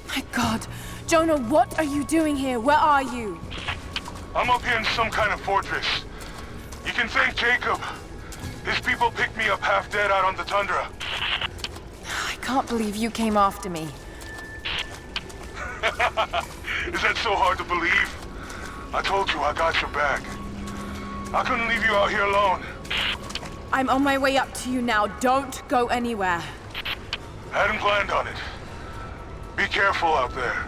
My God. Jonah, what are you doing here? Where are you? I'm up here in some kind of fortress. You can thank Jacob. His people picked me up half dead out on the tundra. I can't believe you came after me. Is that so hard to believe? I told you I got your back. I couldn't leave you out here alone. I'm on my way up to you now. Don't go anywhere. Hadn't planned on it. Be careful out there.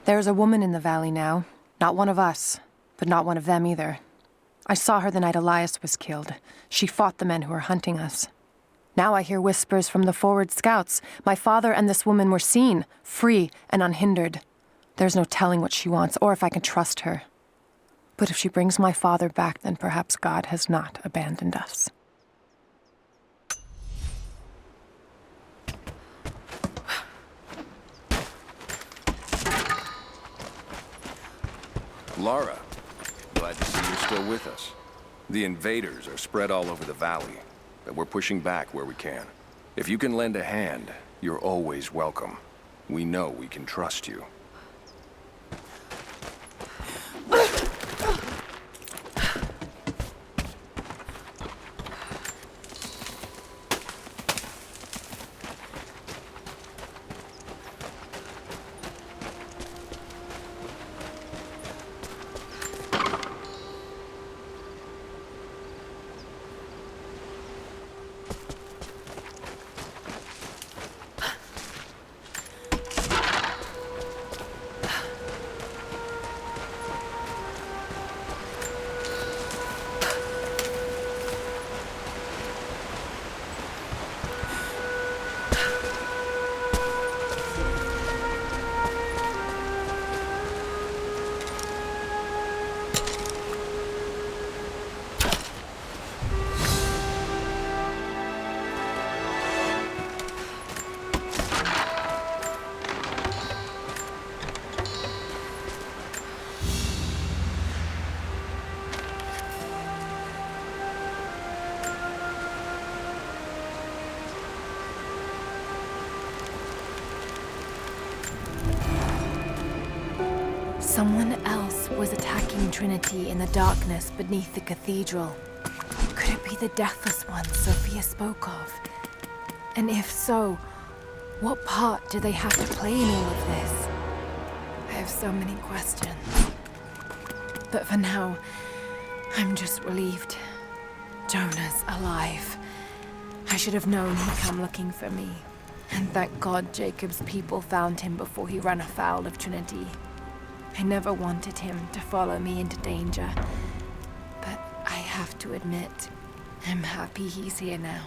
There's a woman in the valley now. Not one of us, but not one of them either. I saw her the night Elias was killed. She fought the men who were hunting us. Now I hear whispers from the forward scouts. My father and this woman were seen, free and unhindered. There's no telling what she wants, or if I can trust her. But if she brings my father back, then perhaps God has not abandoned us. Lara, glad to see you're still with us. The invaders are spread all over the valley, but we're pushing back where we can. If you can lend a hand, you're always welcome. We know we can trust you. Someone else was attacking Trinity in the darkness beneath the cathedral. Could it be the Deathless One Sophia spoke of? And if so, what part do they have to play in all of this? I have so many questions. But for now, I'm just relieved. Jonah's alive. I should have known he'd come looking for me. And thank God Jacob's people found him before he ran afoul of Trinity. I never wanted him to follow me into danger. But I have to admit, I'm happy he's here now.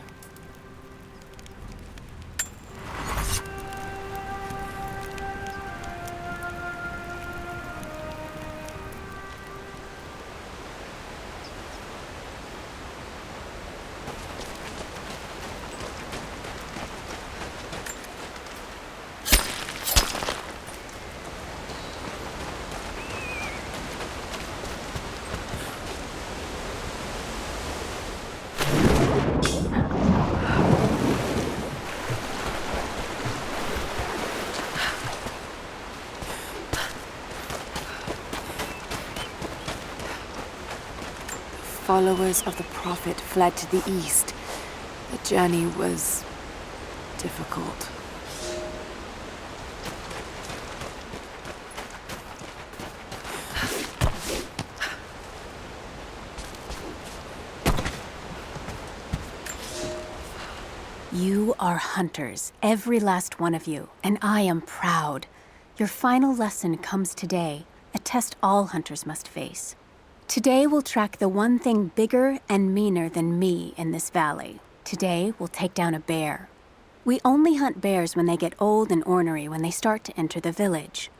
Followers of the Prophet fled to the east. The journey was difficult. You are hunters, every last one of you, and I am proud. Your final lesson comes today, a test all hunters must face. Today we'll track the one thing bigger and meaner than me in this valley. Today we'll take down a bear. We only hunt bears when they get old and ornery when they start to enter the village.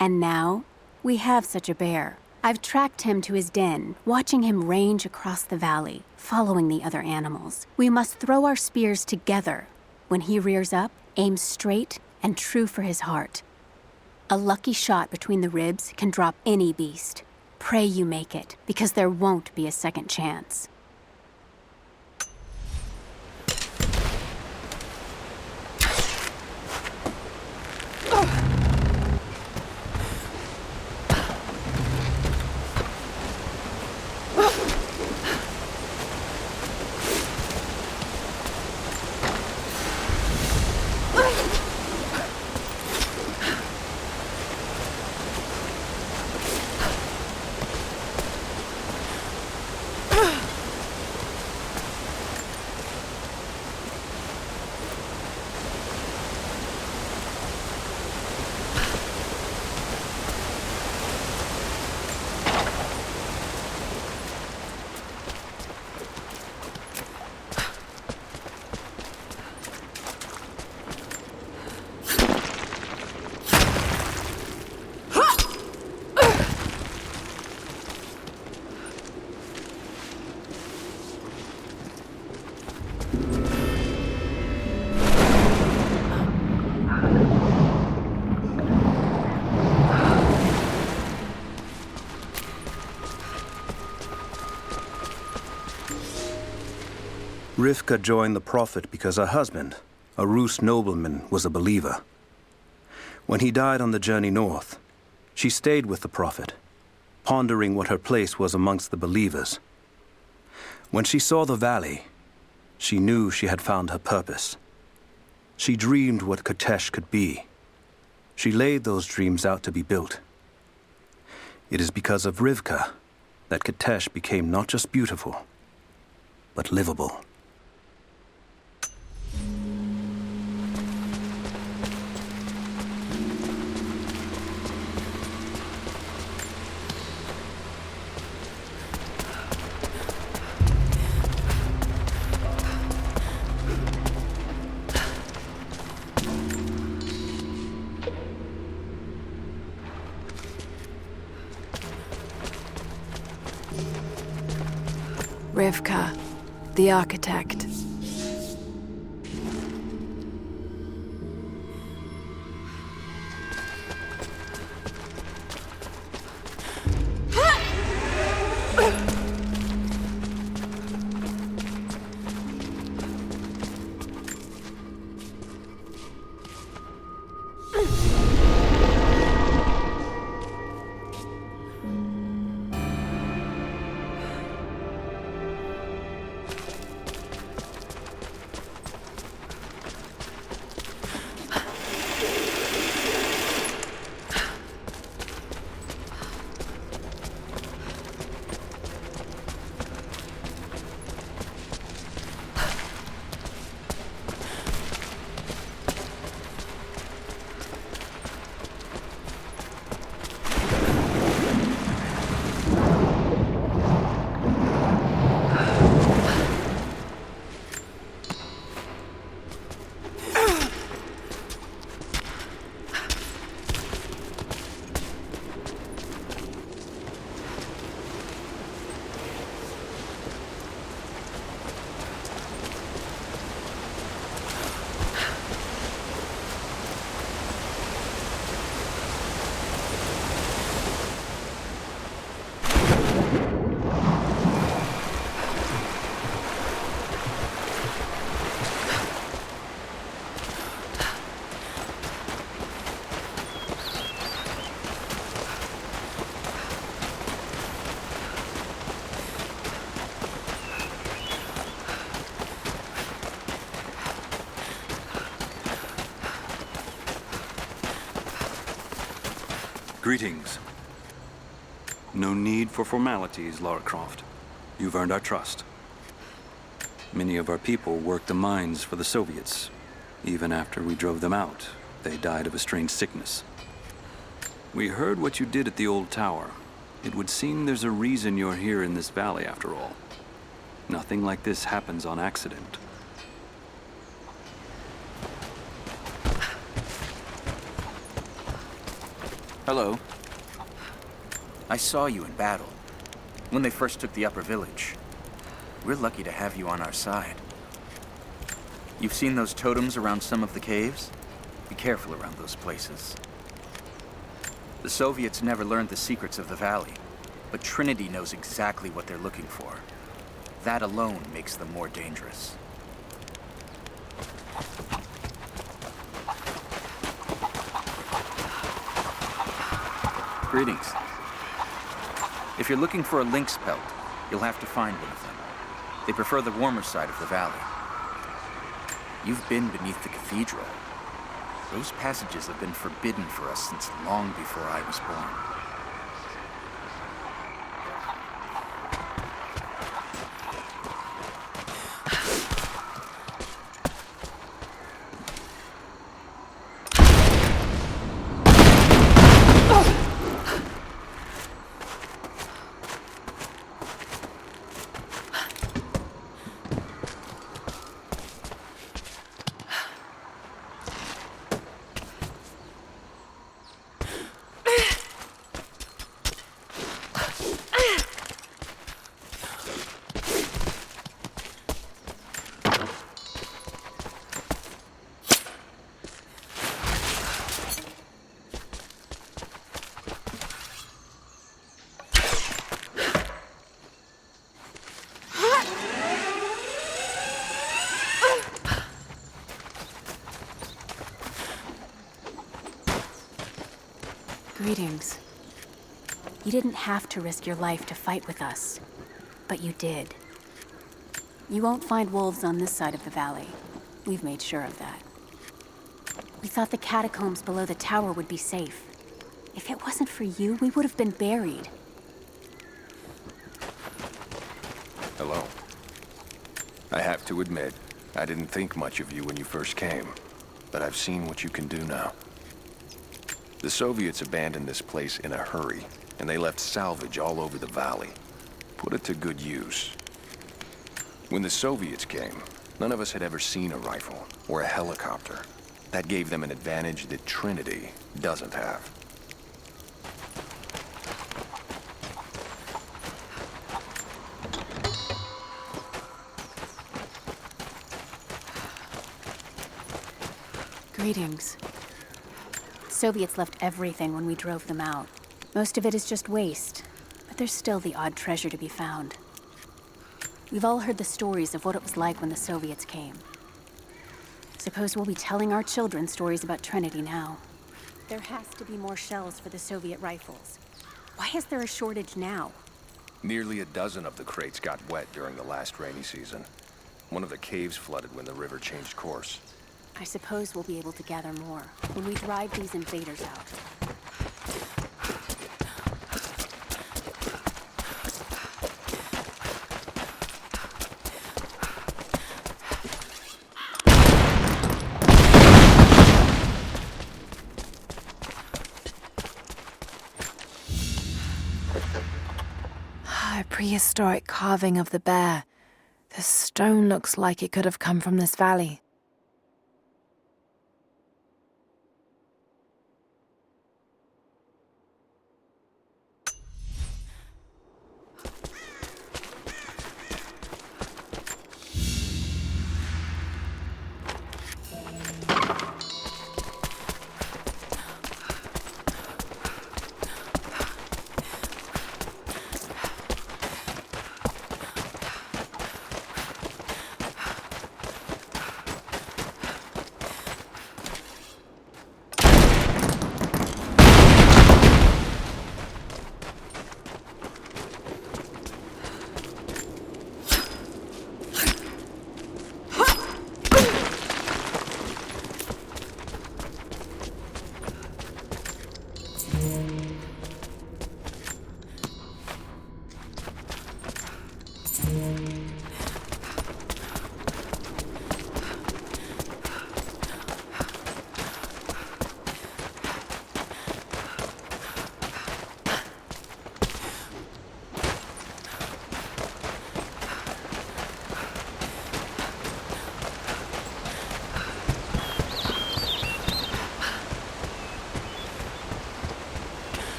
And now, we have such a bear. I've tracked him to his den, watching him range across the valley, following the other animals. We must throw our spears together. When he rears up, aim straight and true for his heart. A lucky shot between the ribs can drop any beast. Pray you make it, because there won't be a second chance. Rivka joined the Prophet because her husband, a Rus nobleman, was a believer. When he died on the journey north, she stayed with the Prophet, pondering what her place was amongst the believers. When she saw the valley, she knew she had found her purpose. She dreamed what Katesh could be. She laid those dreams out to be built. It is because of Rivka that Katesh became not just beautiful, but livable. Rivka, the architect. Greetings. No need for formalities, Lara Croft. You've earned our trust. Many of our people worked the mines for the Soviets. Even after we drove them out, they died of a strange sickness. We heard what you did at the old tower. It would seem there's a reason you're here in this valley, after all. Nothing like this happens on accident. Hello. I saw you in battle, when they first took the upper village. We're lucky to have you on our side. You've seen those totems around some of the caves? Be careful around those places. The Soviets never learned the secrets of the valley, but Trinity knows exactly what they're looking for. That alone makes them more dangerous. Greetings. If you're looking for a lynx pelt, you'll have to find one of them. They prefer the warmer side of the valley. You've been beneath the cathedral. Those passages have been forbidden for us since long before I was born. Greetings. You didn't have to risk your life to fight with us, but you did. You won't find wolves on this side of the valley. We've made sure of that. We thought the catacombs below the tower would be safe. If it wasn't for you, we would have been buried. Hello. I have to admit, I didn't think much of you when you first came, but I've seen what you can do now. The Soviets abandoned this place in a hurry, and they left salvage all over the valley. Put it to good use. When the Soviets came, none of us had ever seen a rifle or a helicopter. That gave them an advantage that Trinity doesn't have. Greetings. Soviets left everything when we drove them out. Most of it is just waste, but there's still the odd treasure to be found. We've all heard the stories of what it was like when the Soviets came. Suppose we'll be telling our children stories about Trinity now. There has to be more shells for the Soviet rifles. Why is there a shortage now? Nearly a dozen of the crates got wet during the last rainy season. One of the caves flooded when the river changed course. I suppose we'll be able to gather more when we drive these invaders out. A prehistoric carving of the bear. The stone looks like it could have come from this valley.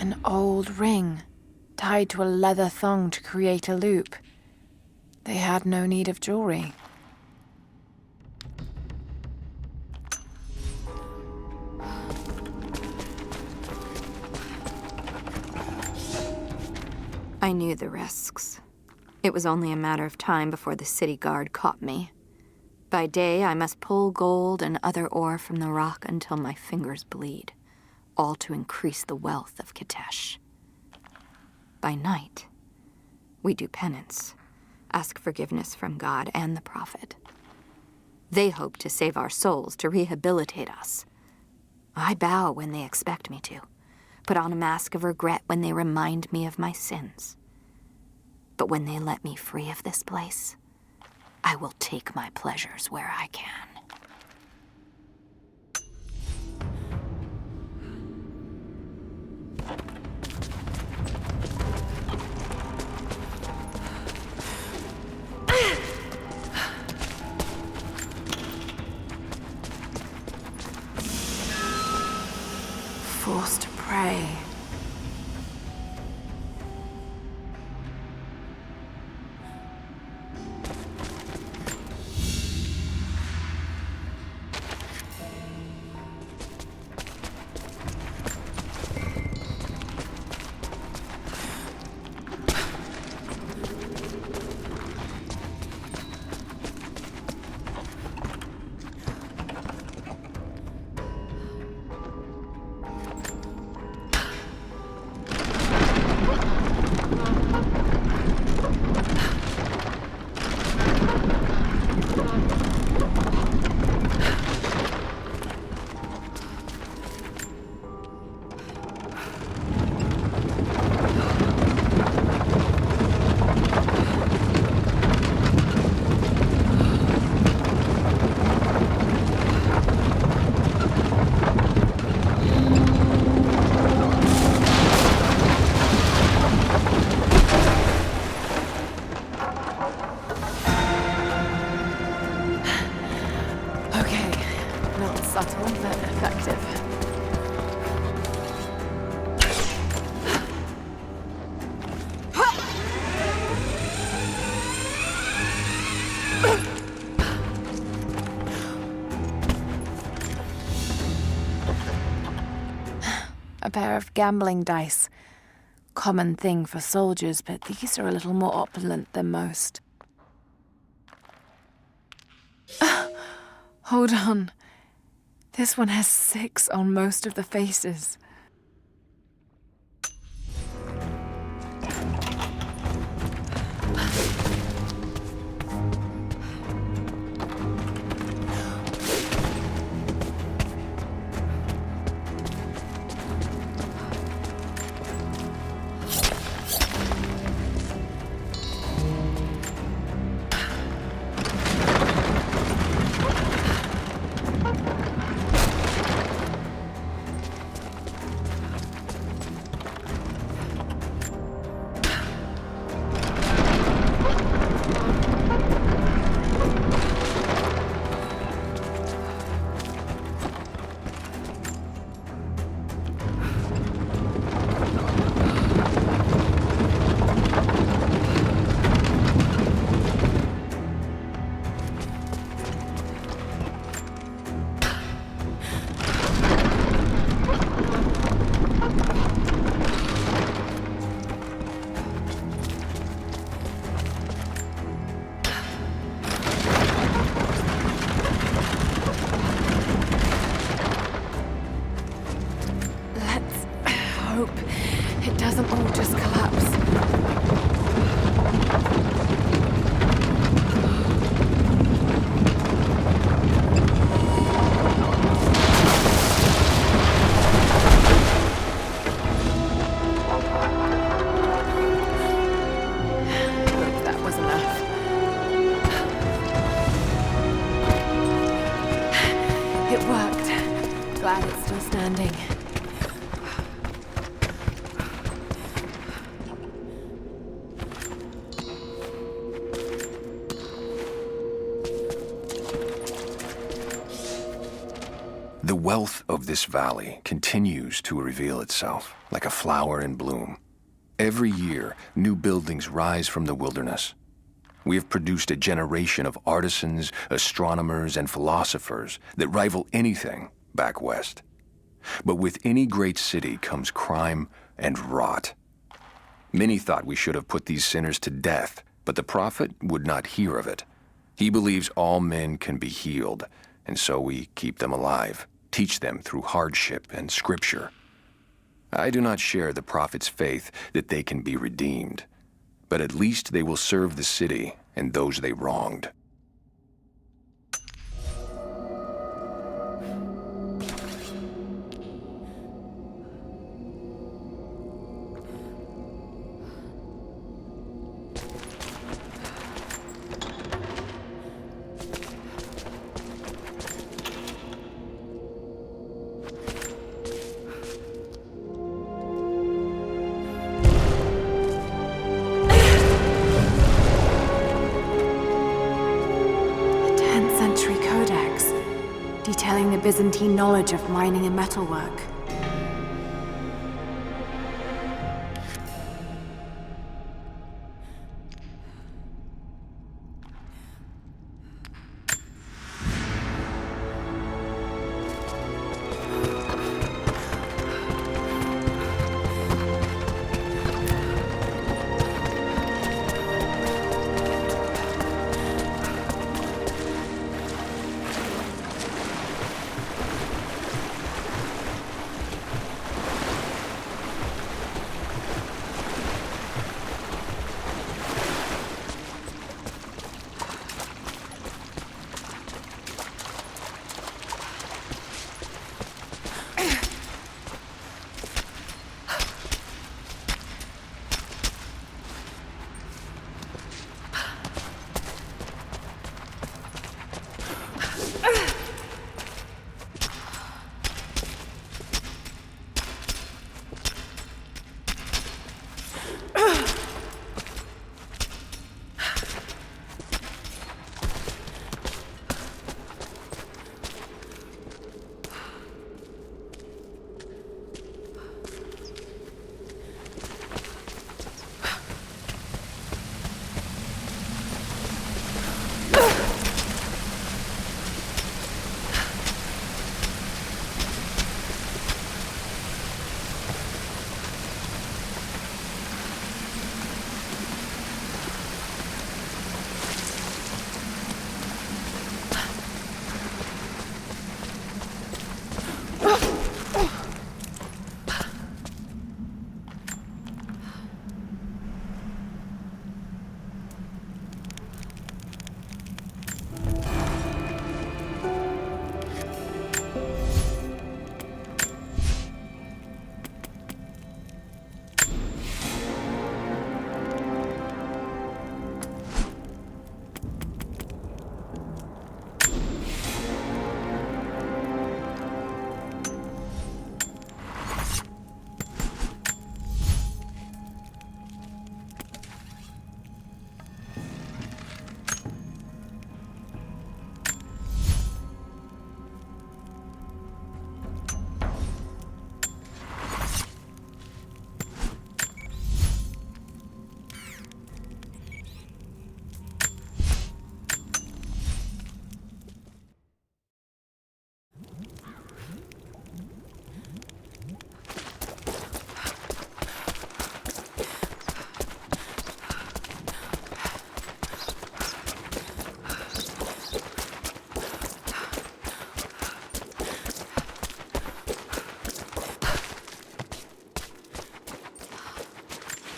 An old ring, tied to a leather thong to create a loop. They had no need of jewelry. I knew the risks. It was only a matter of time before the city guard caught me. By day, I must pull gold and other ore from the rock until my fingers bleed, all to increase the wealth of Kitesh. By night, we do penance, ask forgiveness from God and the Prophet. They hope to save our souls, to rehabilitate us. I bow when they expect me to, put on a mask of regret when they remind me of my sins. But when they let me free of this place, I will take my pleasures where I can. Forced to pray. Subtle but effective. A pair of gambling dice. Common thing for soldiers, but these are a little more opulent than most. Hold on. This one has 6 on most of the faces. It doesn't all just collapse. That was enough. It worked. Glad it's still standing. wealth of this valley continues to reveal itself like a flower in bloom. Every year, new buildings rise from the wilderness. We have produced a generation of artisans, astronomers, and philosophers that rival anything back west. But with any great city comes crime and rot. Many thought we should have put these sinners to death, but the prophet would not hear of it. He believes all men can be healed, and so we keep them alive, teach them through hardship and scripture. I do not share the prophet's faith that they can be redeemed, but at least they will serve the city and those they wronged. Detailing the Byzantine knowledge of mining and metalwork.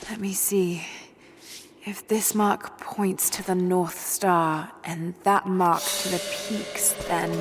Let me see. If this mark points to the North Star, and that mark to the peaks, then...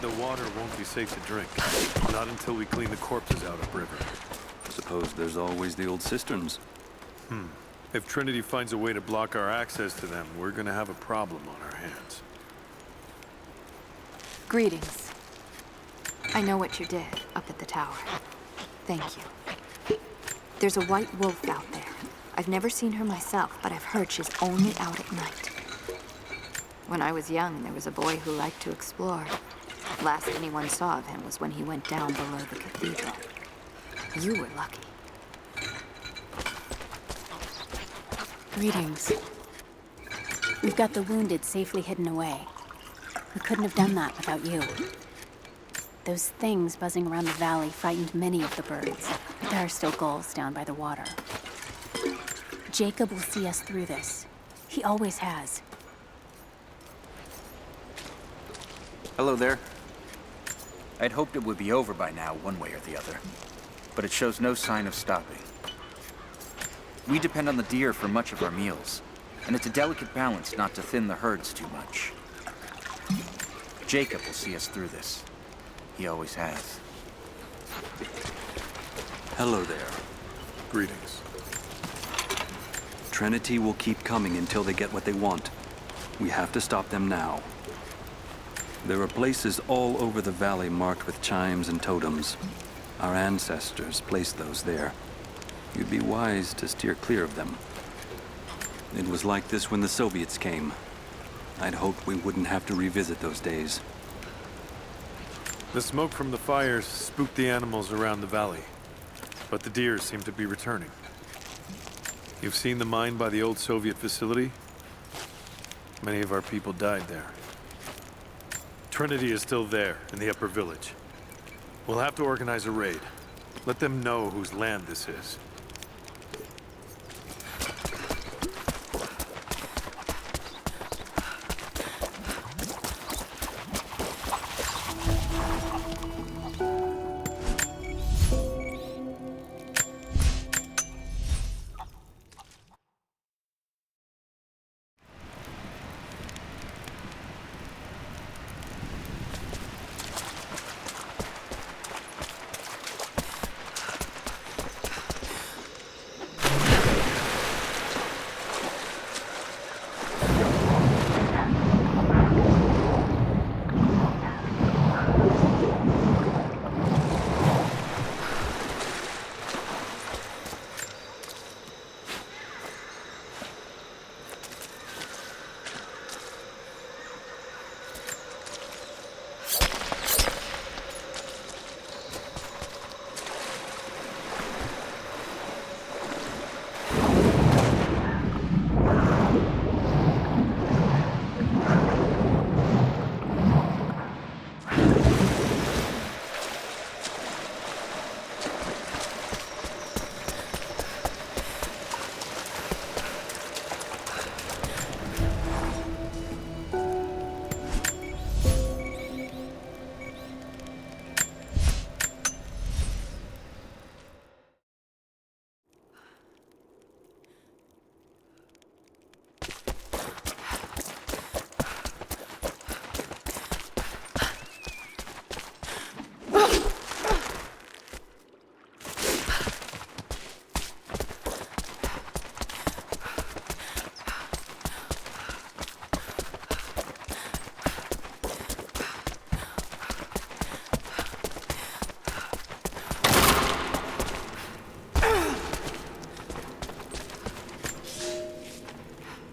The water won't be safe to drink. Not until we clean the corpses out upriver. Suppose there's always the old cisterns. If Trinity finds a way to block our access to them, we're gonna have a problem on our hands. Greetings. I know what you did up at the tower. Thank you. There's a white wolf out there. I've never seen her myself, but I've heard she's only out at night. When I was young, there was a boy who liked to explore. Last anyone saw of him was when he went down below the cathedral. You were lucky. Greetings. We've got the wounded safely hidden away. We couldn't have done that without you. Those things buzzing around the valley frightened many of the birds, but there are still gulls down by the water. Jacob will see us through this. He always has. Hello there. I'd hoped it would be over by now, one way or the other. But it shows no sign of stopping. We depend on the deer for much of our meals, and it's a delicate balance not to thin the herds too much. Jacob will see us through this. He always has. Hello there. Greetings. Trinity will keep coming until they get what they want. We have to stop them now. There are places all over the valley marked with chimes and totems. Our ancestors placed those there. You'd be wise to steer clear of them. It was like this when the Soviets came. I'd hoped we wouldn't have to revisit those days. The smoke from the fires spooked the animals around the valley, but the deer seem to be returning. You've seen the mine by the old Soviet facility? Many of our people died there. Trinity is still there, in the upper village. We'll have to organize a raid. Let them know whose land this is.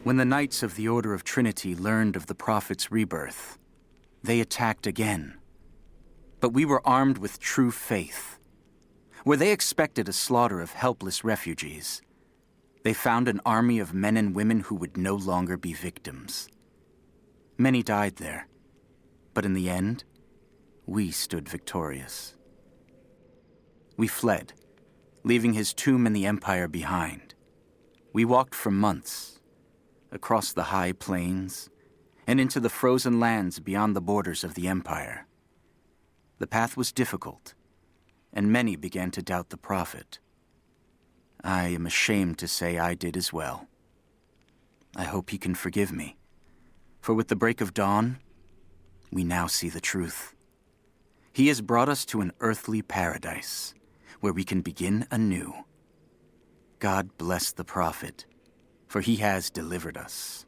When the Knights of the Order of Trinity learned of the Prophet's rebirth, they attacked again. But we were armed with true faith. Where they expected a slaughter of helpless refugees, they found an army of men and women who would no longer be victims. Many died there, but in the end, we stood victorious. We fled, leaving his tomb and the Empire behind. We walked for months, across the high plains, and into the frozen lands beyond the borders of the Empire. The path was difficult, and many began to doubt the Prophet. I am ashamed to say I did as well. I hope he can forgive me, for with the break of dawn, we now see the truth. He has brought us to an earthly paradise, where we can begin anew. God bless the prophet, for he has delivered us.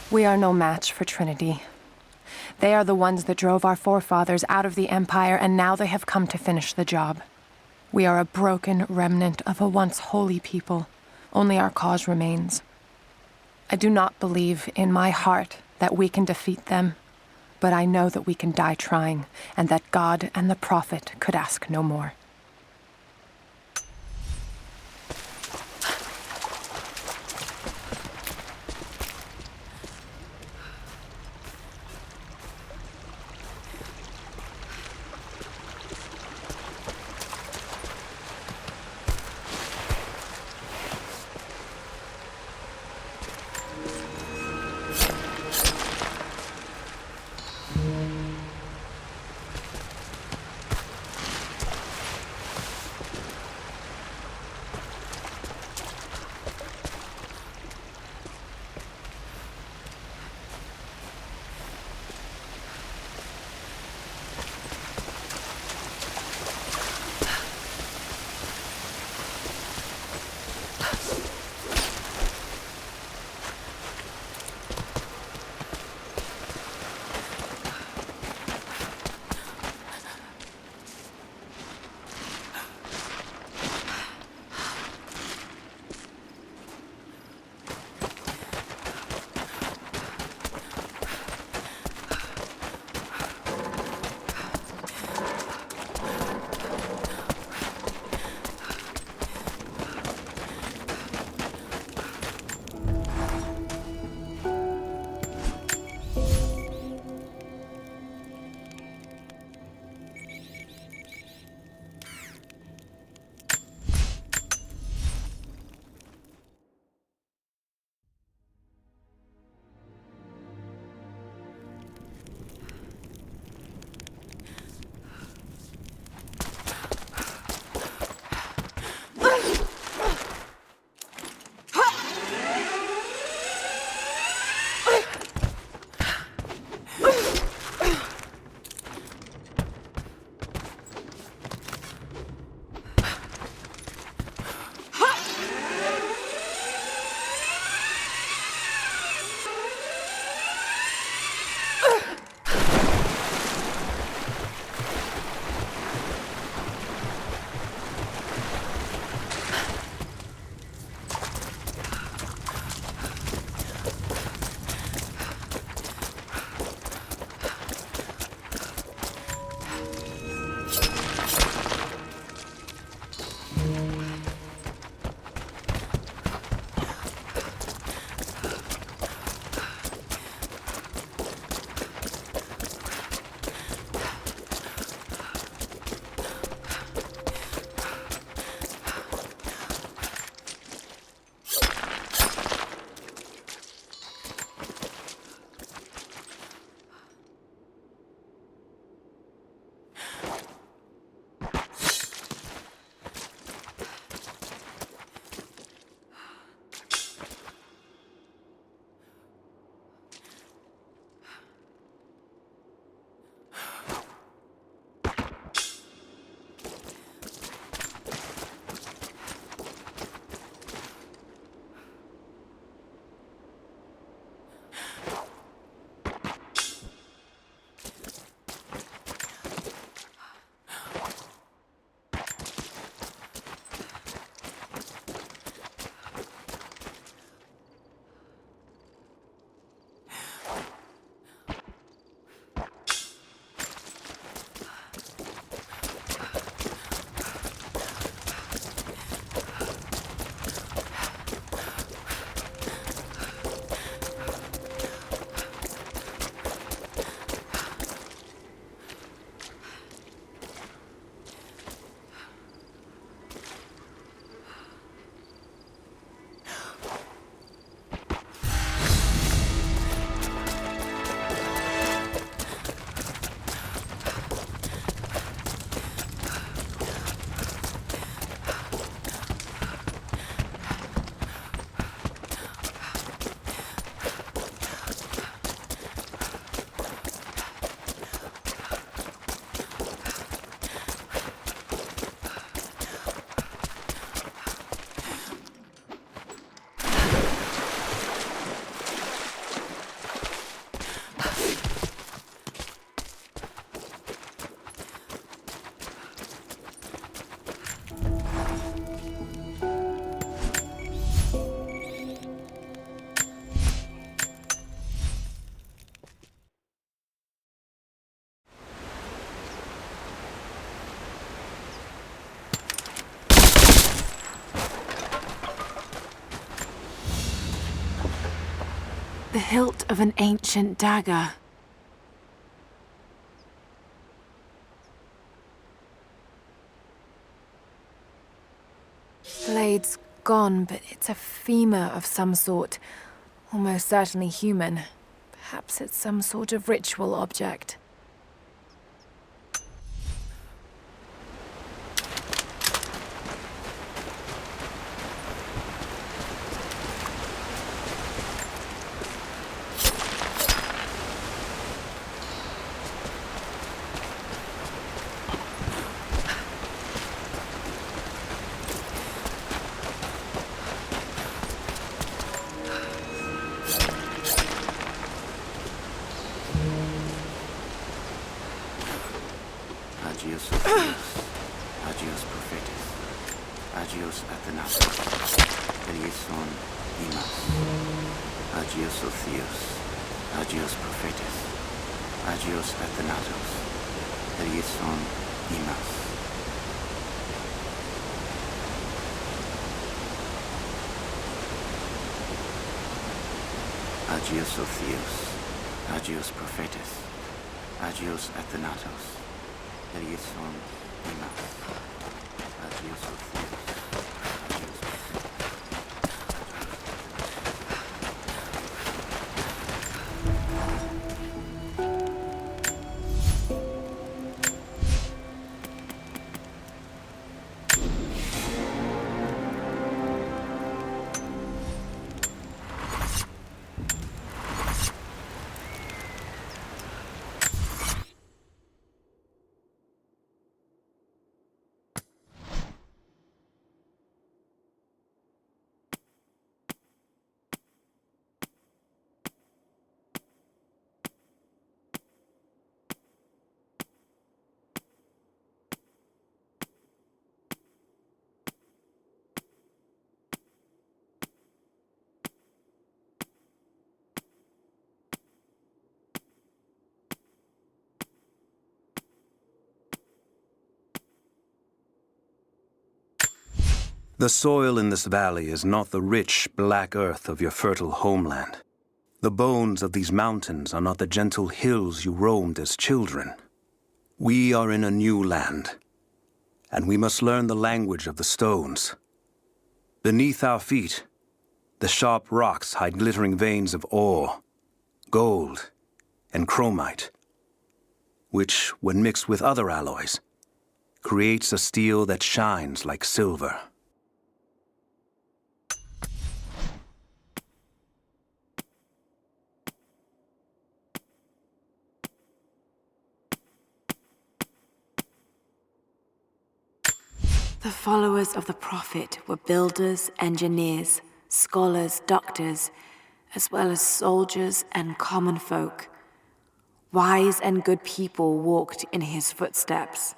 We are no match for Trinity. They are the ones that drove our forefathers out of the Empire, and now they have come to finish the job. We are a broken remnant of a once holy people. Only our cause remains. I do not believe in my heart that we can defeat them, but I know that we can die trying, and that God and the prophet could ask no more. The hilt of an ancient dagger. Blade's gone, but it's a femur of some sort. Almost certainly human. Perhaps it's some sort of ritual object. Agios Ophios, Agios Prophetis, Agios Athanatos, Eleison Imas, Agios Ophios, Agios Prophetis, Agios Athanatos, Eleison Imas. Agios Ophios, Agios Prophetis, Agios Athanatos, Eleison Imas, Agios Ophios, Agios The soil in this valley is not the rich, black earth of your fertile homeland. The bones of these mountains are not the gentle hills you roamed as children. We are in a new land, and we must learn the language of the stones. Beneath our feet, the sharp rocks hide glittering veins of ore, gold, and chromite, which, when mixed with other alloys, creates a steel that shines like silver. The followers of the Prophet were builders, engineers, scholars, doctors, as well as soldiers and common folk. Wise and good people walked in his footsteps,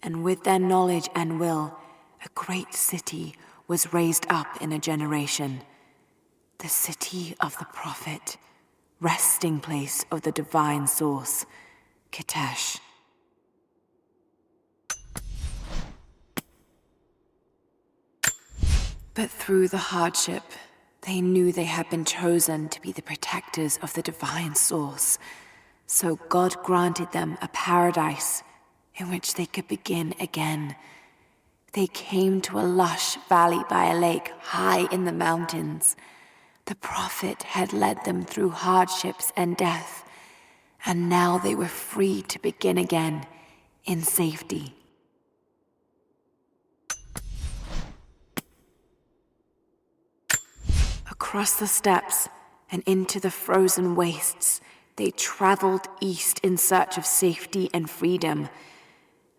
and with their knowledge and will, a great city was raised up in a generation. The city of the Prophet, resting place of the divine source, Kitezh. But through the hardship, they knew they had been chosen to be the protectors of the divine source. So God granted them a paradise in which they could begin again. They came to a lush valley by a lake high in the mountains. The Prophet had led them through hardships and death, and now they were free to begin again in safety. Across the steppes and into the frozen wastes, they traveled east in search of safety and freedom.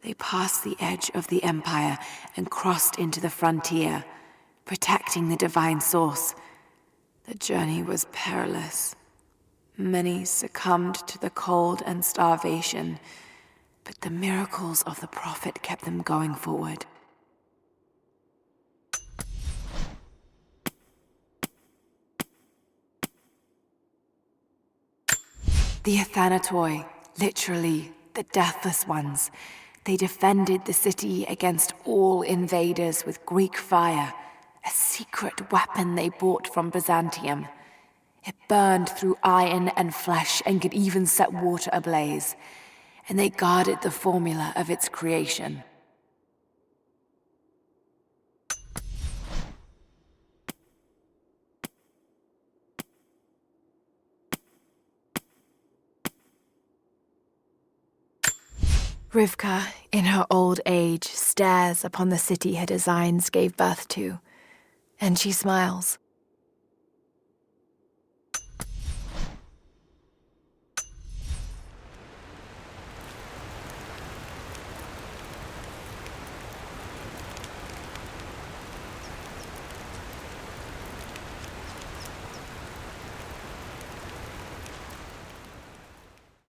They passed the edge of the Empire and crossed into the frontier, protecting the divine source. The journey was perilous. Many succumbed to the cold and starvation, but the miracles of the Prophet kept them going forward. The Athanatoi, literally the deathless ones, they defended the city against all invaders with Greek fire, a secret weapon they bought from Byzantium. It burned through iron and flesh and could even set water ablaze. And they guarded the formula of its creation. Rivka, in her old age, stares upon the city her designs gave birth to, and she smiles.